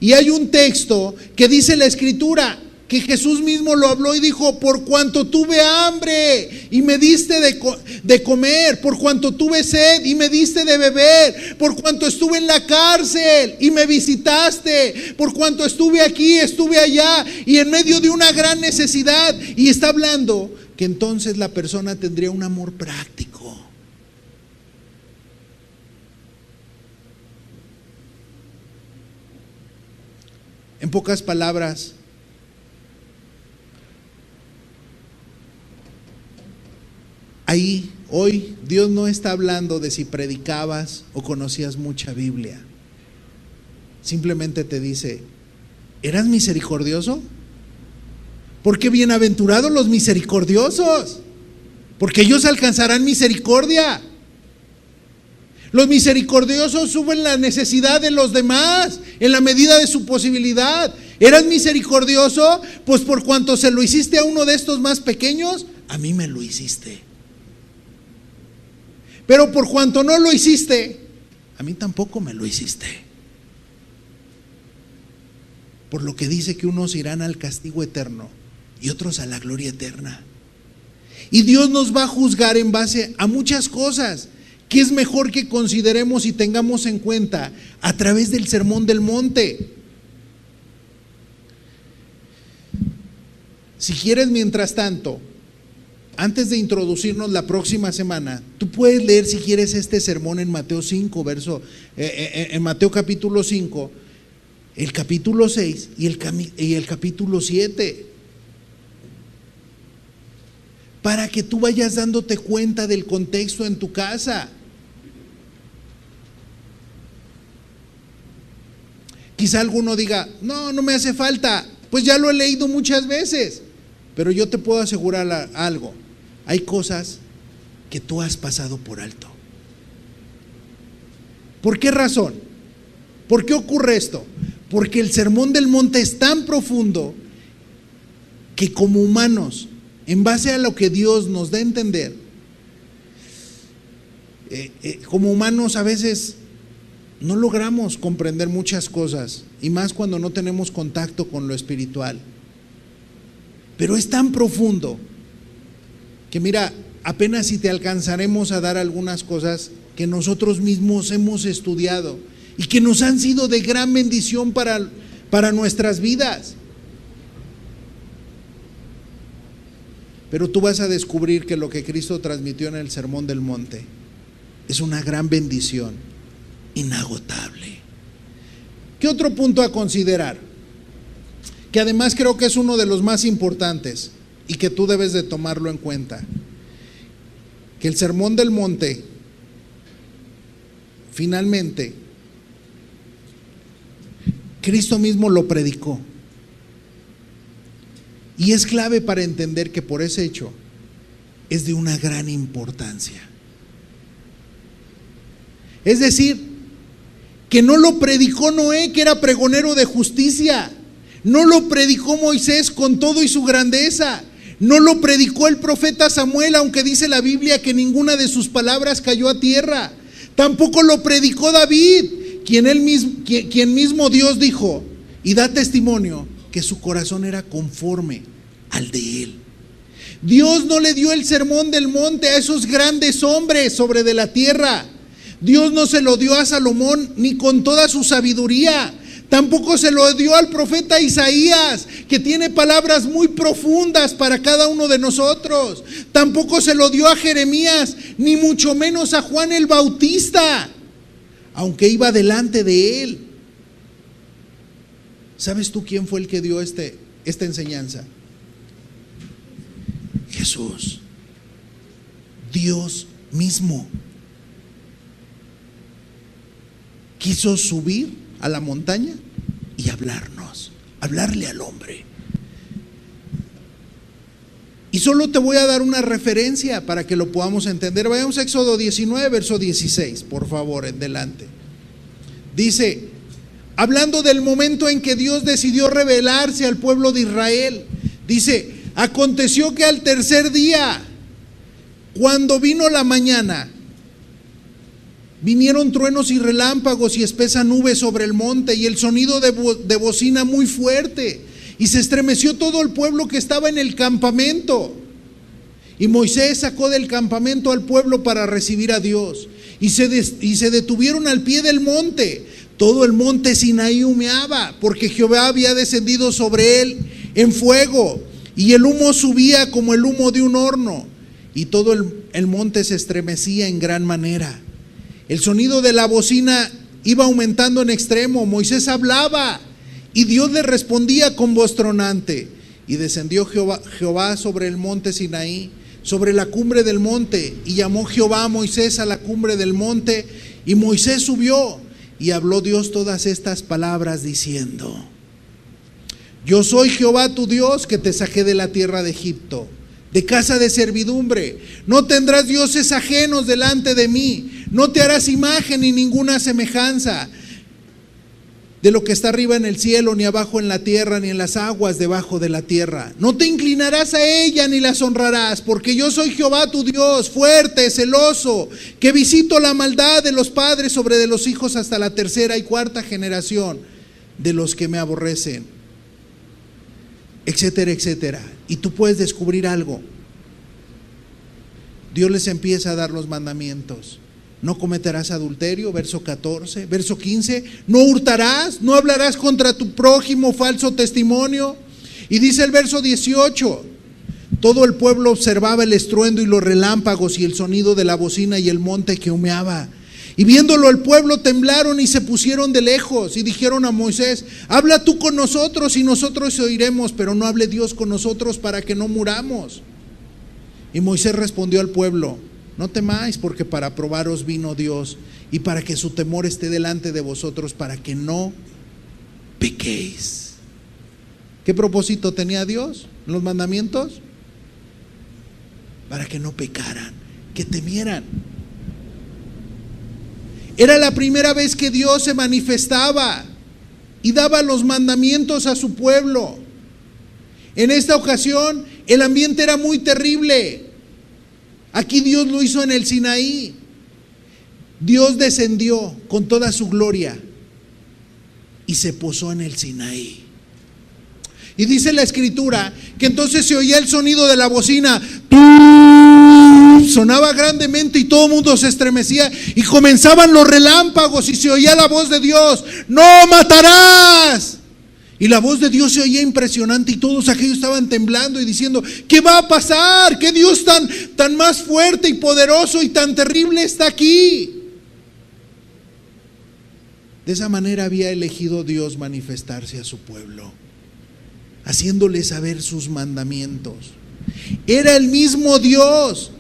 Y hay un texto que dice la Escritura, que Jesús mismo lo habló y dijo: por cuanto tuve hambre y me diste de comer, por cuanto tuve sed y me diste de beber, por cuanto estuve en la cárcel y me visitaste, por cuanto estuve aquí, estuve allá y en medio de una gran necesidad. Y está hablando que entonces la persona tendría un amor práctico. En pocas palabras, ahí, hoy, Dios no está hablando de si predicabas o conocías mucha Biblia. Simplemente te dice: ¿eras misericordioso? Porque bienaventurados los misericordiosos, porque ellos alcanzarán misericordia. Los misericordiosos suben la necesidad de los demás en la medida de su posibilidad. ¿Eras misericordioso? Pues por cuanto se lo hiciste a uno de estos más pequeños, a mí me lo hiciste. Pero por cuanto no lo hiciste, a mí tampoco me lo hiciste. Por lo que dice que unos irán al castigo eterno y otros a la gloria eterna. Y Dios nos va a juzgar en base a muchas cosas que es mejor que consideremos y tengamos en cuenta a través del Sermón del Monte. Si quieres, mientras tanto, antes de introducirnos la próxima semana, tú puedes leer, si quieres, este sermón en Mateo 5, en Mateo capítulo 5, el capítulo 6 y el capítulo 7, para que tú vayas dándote cuenta del contexto en tu casa. Quizá alguno diga: no me hace falta, pues ya lo he leído muchas veces. Pero yo te puedo asegurar algo: hay cosas que tú has pasado por alto. ¿Por qué razón? ¿Por qué ocurre esto? Porque el Sermón del Monte es tan profundo que como humanos, en base a lo que Dios nos da a entender, como humanos a veces no logramos comprender muchas cosas, y más cuando no tenemos contacto con lo espiritual. Pero es tan profundo que mira, apenas si te alcanzaremos a dar algunas cosas que nosotros mismos hemos estudiado y que nos han sido de gran bendición para nuestras vidas. Pero tú vas a descubrir que lo que Cristo transmitió en el Sermón del Monte es una gran bendición inagotable. ¿Qué otro punto a considerar? Que además creo que es uno de los más importantes y que tú debes de tomarlo en cuenta. Que el Sermón del Monte, finalmente, Cristo mismo lo predicó. Y es clave para entender que por ese hecho es de una gran importancia. Es decir, que no lo predicó Noé, que era pregonero de justicia, no lo predicó Moisés con todo y su grandeza, no lo predicó el profeta Samuel, aunque dice la Biblia que ninguna de sus palabras cayó a tierra, tampoco lo predicó David, quien mismo Dios dijo y da testimonio que su corazón era conforme al de él. Dios no le dio el sermón del monte a esos grandes hombres sobre de la tierra. Dios no se lo dio a Salomón ni con toda su sabiduría. Tampoco se lo dio al profeta Isaías, que tiene palabras muy profundas para cada uno de nosotros. Tampoco se lo dio a Jeremías, ni mucho menos a Juan el Bautista, aunque iba delante de él. ¿Sabes tú quién fue el que dio esta enseñanza? Jesús, Dios mismo. Quiso subir a la montaña y hablarle al hombre. Y solo te voy a dar una referencia para que lo podamos entender. Vayamos a Éxodo 19, verso 16, por favor, en delante. Dice, hablando del momento en que Dios decidió revelarse al pueblo de Israel, dice, aconteció que al tercer día, cuando vino la mañana, vinieron truenos y relámpagos y espesa nube sobre el monte y el sonido de bocina muy fuerte, y se estremeció todo el pueblo que estaba en el campamento. Y Moisés sacó del campamento al pueblo para recibir a Dios, y se detuvieron al pie del monte. Todo el monte Sinaí humeaba, porque Jehová había descendido sobre él en fuego, y el humo subía como el humo de un horno, y todo el monte se estremecía en gran manera. El sonido de la bocina iba aumentando en extremo. Moisés hablaba y Dios le respondía con voz tronante. Y descendió Jehová sobre el monte Sinaí, sobre la cumbre del monte, y llamó Jehová a Moisés a la cumbre del monte, y Moisés subió, y habló Dios todas estas palabras diciendo: Yo soy Jehová tu Dios, que te saqué de la tierra de Egipto, de casa de servidumbre. No tendrás dioses ajenos delante de mí. No te harás imagen ni ninguna semejanza de lo que está arriba en el cielo, ni abajo en la tierra, ni en las aguas debajo de la tierra. No te inclinarás a ella ni las honrarás, porque yo soy Jehová tu Dios, fuerte, celoso, que visito la maldad de los padres sobre de los hijos hasta la tercera y cuarta generación de los que me aborrecen, etcétera, etcétera. Y tú puedes descubrir algo. Dios les empieza a dar los mandamientos. No cometerás adulterio, verso 14, verso 15, no hurtarás, no hablarás contra tu prójimo falso testimonio. Y dice el verso 18, todo el pueblo observaba el estruendo y los relámpagos y el sonido de la bocina y el monte que humeaba. Y viéndolo el pueblo temblaron y se pusieron de lejos y dijeron a Moisés: habla tú con nosotros y nosotros oiremos, pero no hable Dios con nosotros para que no muramos. Y Moisés respondió al pueblo: no temáis, porque para probaros vino Dios, y para que su temor esté delante de vosotros, para que no pequéis. ¿Qué propósito tenía Dios en los mandamientos? Para que no pecaran, que temieran. Era la primera vez que Dios se manifestaba y daba los mandamientos a su pueblo. En esta ocasión el ambiente era muy terrible. Aquí Dios lo hizo en el Sinaí. Dios descendió con toda su gloria y se posó en el Sinaí. Y dice la escritura que entonces se oía el sonido de la bocina. Sonaba grandemente y todo el mundo se estremecía, y comenzaban los relámpagos y se oía la voz de Dios: no matarás. Y la voz de Dios se oía impresionante, y todos aquellos estaban temblando y diciendo: ¿qué va a pasar? ¿Qué Dios tan más fuerte y poderoso y tan terrible está aquí? De esa manera había elegido Dios manifestarse a su pueblo, haciéndole saber sus mandamientos. Era el mismo Dios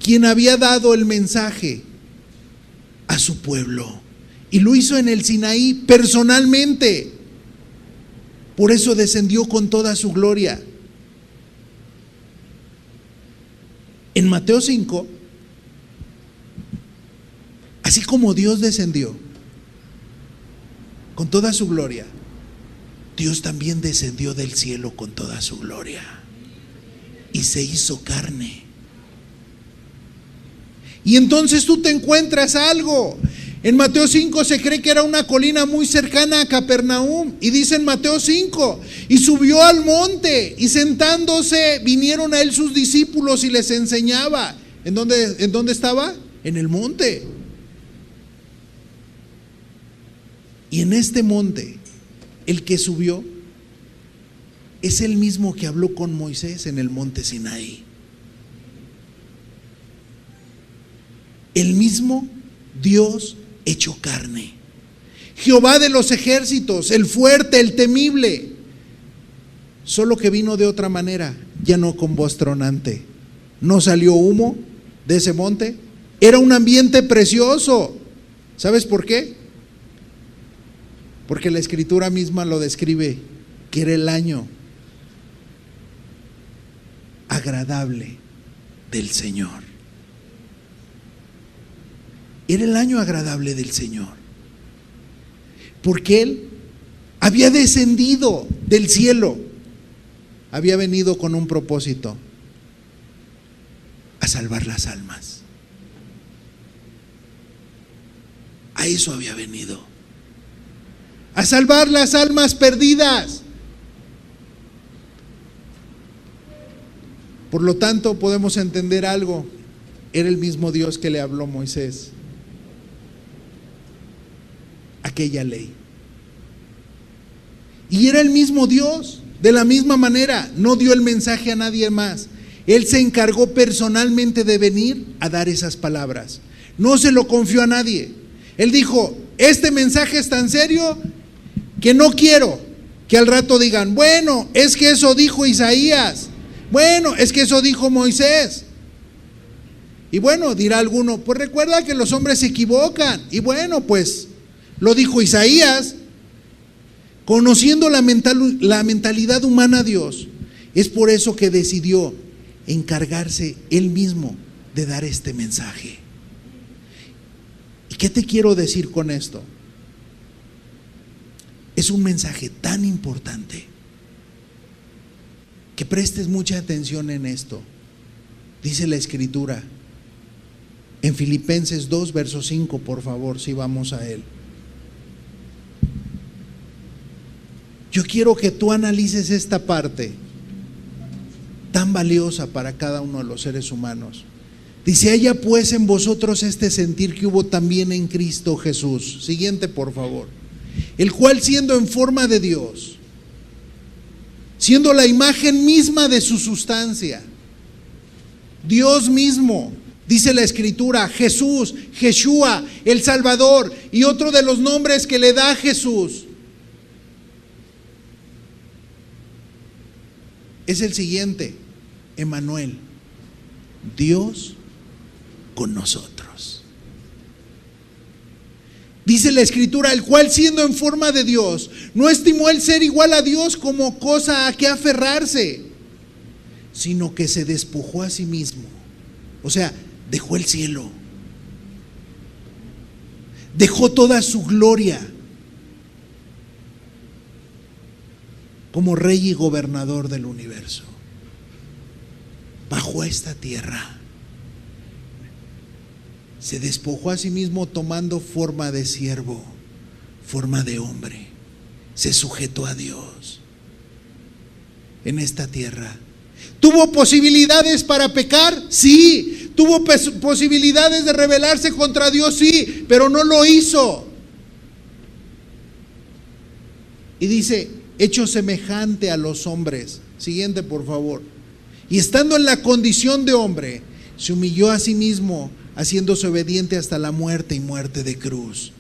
quien había dado el mensaje a su pueblo, y lo hizo en el Sinaí personalmente. Por eso descendió con toda su gloria. En Mateo 5 Así como Dios descendió con toda su gloria, Dios también descendió del cielo con toda su gloria y se hizo carne. Y entonces tú te encuentras algo. En Mateo 5 se cree que era una colina muy cercana a Capernaum, y dice en Mateo 5, y subió al monte, y sentándose vinieron a él sus discípulos y les enseñaba. ¿En dónde estaba? En el monte. Y en este monte, el que subió es el mismo que habló con Moisés en el monte Sinaí. El mismo Dios hecho carne, Jehová de los ejércitos, el fuerte, el temible, solo que vino de otra manera, ya no con voz tronante. No salió humo de ese monte, era un ambiente precioso. ¿Sabes por qué? Porque la Escritura misma lo describe, que era el año agradable del Señor. Era el año agradable del Señor, porque Él había descendido del cielo, había venido con un propósito: a salvar las almas. A eso había venido, a salvar las almas perdidas. Por lo tanto, podemos entender algo: era el mismo Dios que le habló a Moisés aquella ley. Y era el mismo Dios, de la misma manera, no dio el mensaje a nadie más. Él se encargó personalmente de venir a dar esas palabras. No se lo confió a nadie. Él dijo: este mensaje es tan serio que no quiero que al rato digan, bueno, es que eso dijo Isaías, bueno, es que eso dijo Moisés. Y bueno, dirá alguno, pues recuerda que los hombres se equivocan. Y bueno, pues lo dijo Isaías. Conociendo la mentalidad humana, Dios, es por eso que decidió encargarse Él mismo de dar este mensaje. ¿Y qué te quiero decir con esto? Es un mensaje tan importante que prestes mucha atención en esto. Dice la Escritura en Filipenses 2, verso 5, por favor, si vamos a él. Yo quiero que tú analices esta parte tan valiosa para cada uno de los seres humanos. Dice: haya pues en vosotros este sentir que hubo también en Cristo Jesús. Siguiente, por favor. El cual, siendo en forma de Dios, siendo la imagen misma de su sustancia, Dios mismo, dice la Escritura, Jesús, Yeshua, el Salvador, y otro de los nombres que le da a Jesús es el siguiente: Emmanuel, Dios con nosotros. Dice la Escritura: el cual, siendo en forma de Dios, no estimó el ser igual a Dios como cosa a que aferrarse, sino que se despojó a sí mismo. O sea, dejó el cielo, dejó toda su gloria como rey y gobernador del universo, bajó a esta tierra, se despojó a sí mismo tomando forma de siervo, forma de hombre, se sujetó a Dios en esta tierra. ¿Tuvo posibilidades para pecar? Sí. ¿Tuvo posibilidades de rebelarse contra Dios? Sí, pero no lo hizo. Y dice: hecho semejante a los hombres. Siguiente, por favor. Y estando en la condición de hombre, se humilló a sí mismo, haciéndose obediente hasta la muerte y muerte de cruz.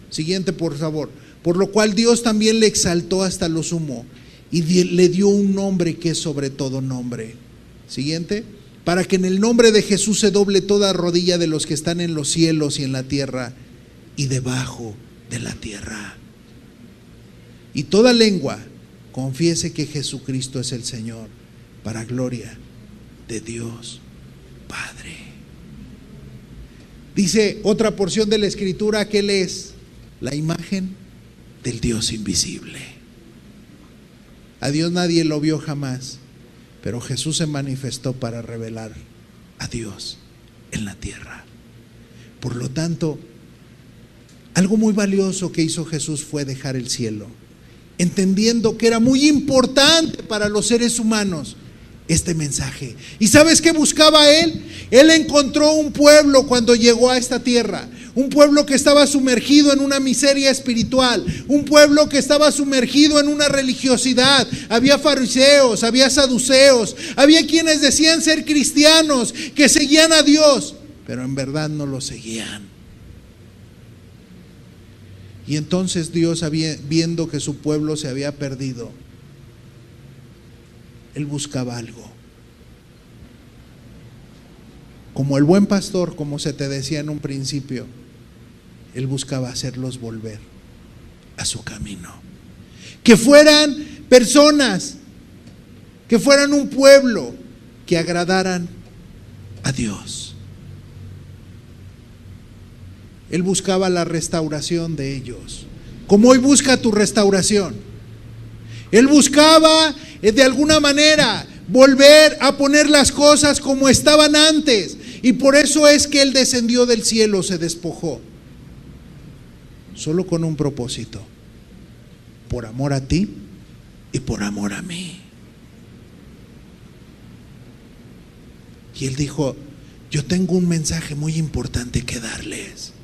Siguiente, por favor. Por lo cual Dios también le exaltó hasta lo sumo y le dio un nombre que es sobre todo nombre. Siguiente. Para que en el nombre de Jesús se doble toda rodilla de los que están en los cielos y en la tierra y debajo de la tierra, y toda lengua confiese que Jesucristo es el Señor, para gloria de Dios Padre. Dice otra porción de la Escritura que Él es la imagen del Dios invisible. A Dios nadie lo vio jamás, pero Jesús se manifestó para revelar a Dios en la tierra. Por lo tanto, algo muy valioso que hizo Jesús fue dejar el cielo, entendiendo que era muy importante para los seres humanos este mensaje. ¿Y sabes qué buscaba Él? Él encontró un pueblo cuando llegó a esta tierra, un pueblo que estaba sumergido en una miseria espiritual, un pueblo que estaba sumergido en una religiosidad. Había fariseos, había saduceos, había quienes decían ser cristianos, que seguían a Dios, pero en verdad no lo seguían. Y entonces Dios, viendo que su pueblo se había perdido, Él buscaba algo. Como el buen pastor, como se te decía en un principio, Él buscaba hacerlos volver a su camino. Que fueran personas, que fueran un pueblo que agradaran a Dios. Él buscaba la restauración de ellos, como hoy busca tu restauración. Él buscaba de alguna manera volver a poner las cosas como estaban antes, y por eso es que Él descendió del cielo, se despojó, solo con un propósito: por amor a ti y por amor a mí. Y Él dijo: yo tengo un mensaje muy importante que darles.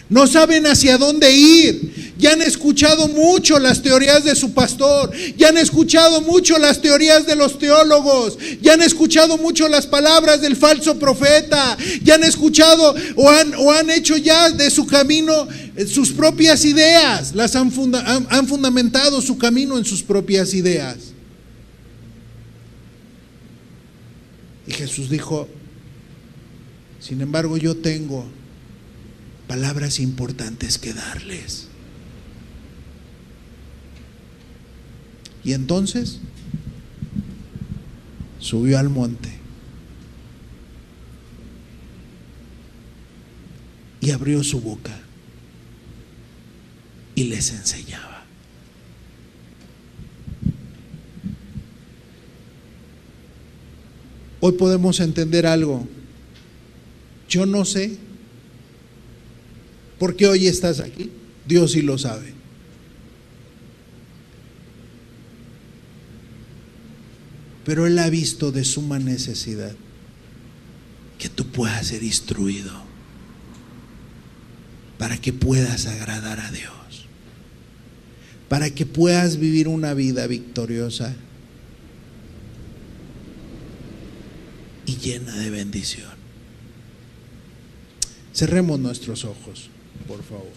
No saben hacia dónde ir. Ya han escuchado mucho las teorías de su pastor. Ya han escuchado mucho las teorías de los teólogos. Ya han escuchado mucho las palabras del falso profeta. Ya han escuchado o han hecho ya de su camino sus propias ideas. Han fundamentado su camino en sus propias ideas. Y Jesús dijo: sin embargo, yo tengo palabras importantes que darles. Y entonces subió al monte y abrió su boca y les enseñaba. Hoy podemos entender algo. Yo no sé por qué hoy estás aquí. Dios sí lo sabe. Pero Él ha visto de suma necesidad que tú puedas ser instruido para que puedas agradar a Dios, para que puedas vivir una vida victoriosa y llena de bendición. Cerremos nuestros ojos, por favor.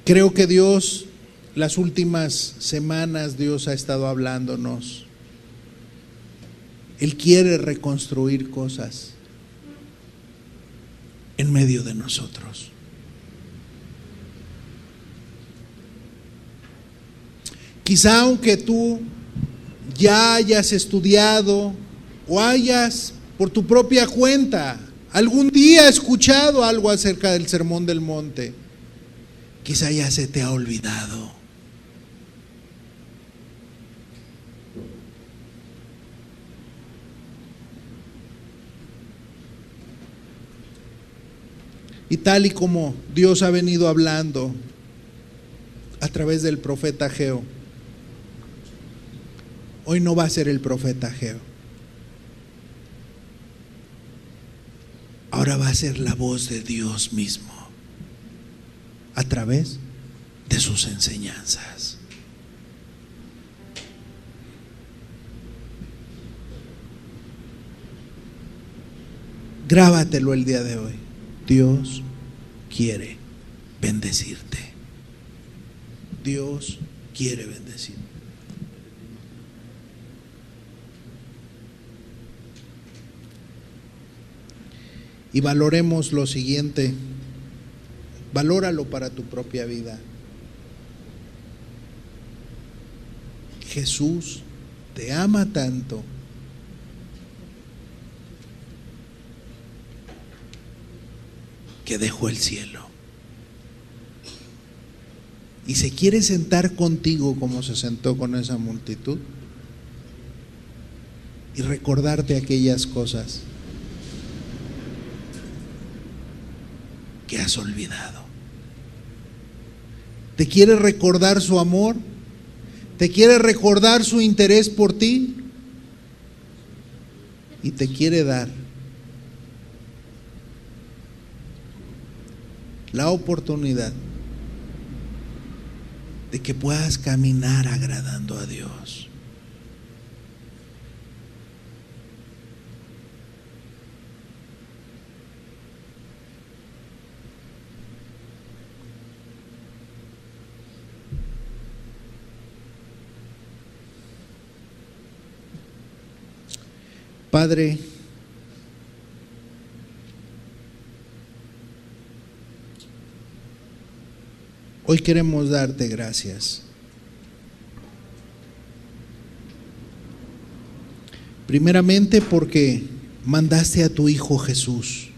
Creo que Dios, las últimas semanas, Dios ha estado hablándonos. Él quiere reconstruir cosas en medio de nosotros. Quizá aunque tú ya hayas estudiado o hayas por tu propia cuenta algún día escuchado algo acerca del Sermón del Monte, quizá ya se te ha olvidado. Y tal y como Dios ha venido hablando a través del profeta Ageo, hoy no va a ser el profeta Ageo. Ahora va a ser la voz de Dios mismo a través de sus enseñanzas. Grábatelo el día de hoy. Dios quiere bendecirte. Dios quiere bendecirte. Y valoremos lo siguiente. Valóralo para tu propia vida. Jesús te ama tanto que dejó el cielo y se quiere sentar contigo como se sentó con esa multitud y recordarte aquellas cosas que has olvidado. Te quiere recordar su amor, te quiere recordar su interés por ti y te quiere dar la oportunidad de que puedas caminar agradando a Dios. Padre, hoy queremos darte gracias. Primeramente porque mandaste a tu Hijo Jesús.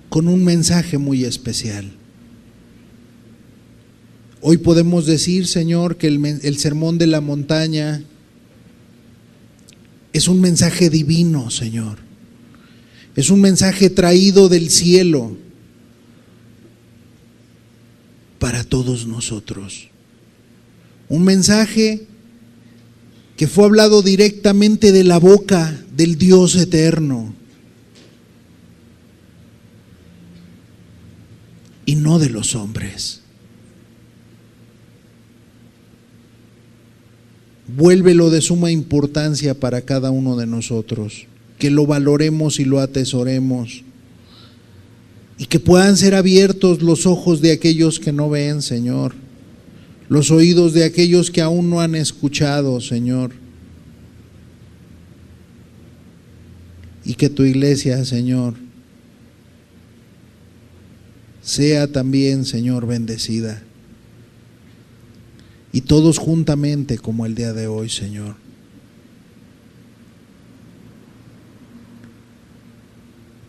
Con un mensaje muy especial. Hoy podemos decir, Señor, que el sermón de la montaña es un mensaje divino, Señor. Es un mensaje traído del cielo para todos nosotros. Un mensaje que fue hablado directamente de la boca del Dios eterno y no de los hombres. Vuélvelo de suma importancia para cada uno de nosotros, que lo valoremos y lo atesoremos, y que puedan ser abiertos los ojos de aquellos que no ven, Señor, los oídos de aquellos que aún no han escuchado, Señor, y que tu iglesia, Señor, sea también, Señor, bendecida. Y todos juntamente como el día de hoy, Señor.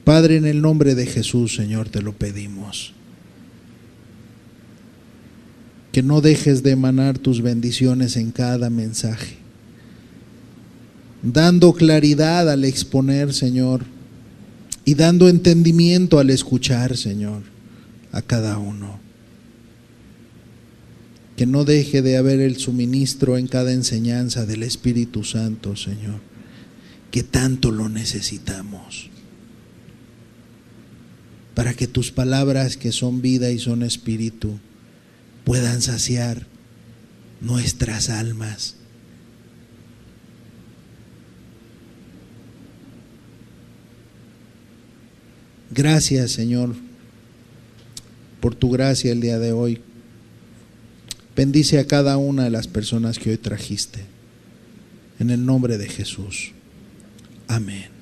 Padre, en el nombre de Jesús, Señor, te lo pedimos. Que no dejes de emanar tus bendiciones en cada mensaje, dando claridad al exponer, Señor, y dando entendimiento al escuchar, Señor, a cada uno. Que no deje de haber el suministro en cada enseñanza del Espíritu Santo, Señor, que tanto lo necesitamos, para que tus palabras, que son vida y son espíritu, puedan saciar nuestras almas. Gracias, Señor, por tu gracia el día de hoy. Bendice a cada una de las personas que hoy trajiste. En el nombre de Jesús. Amén.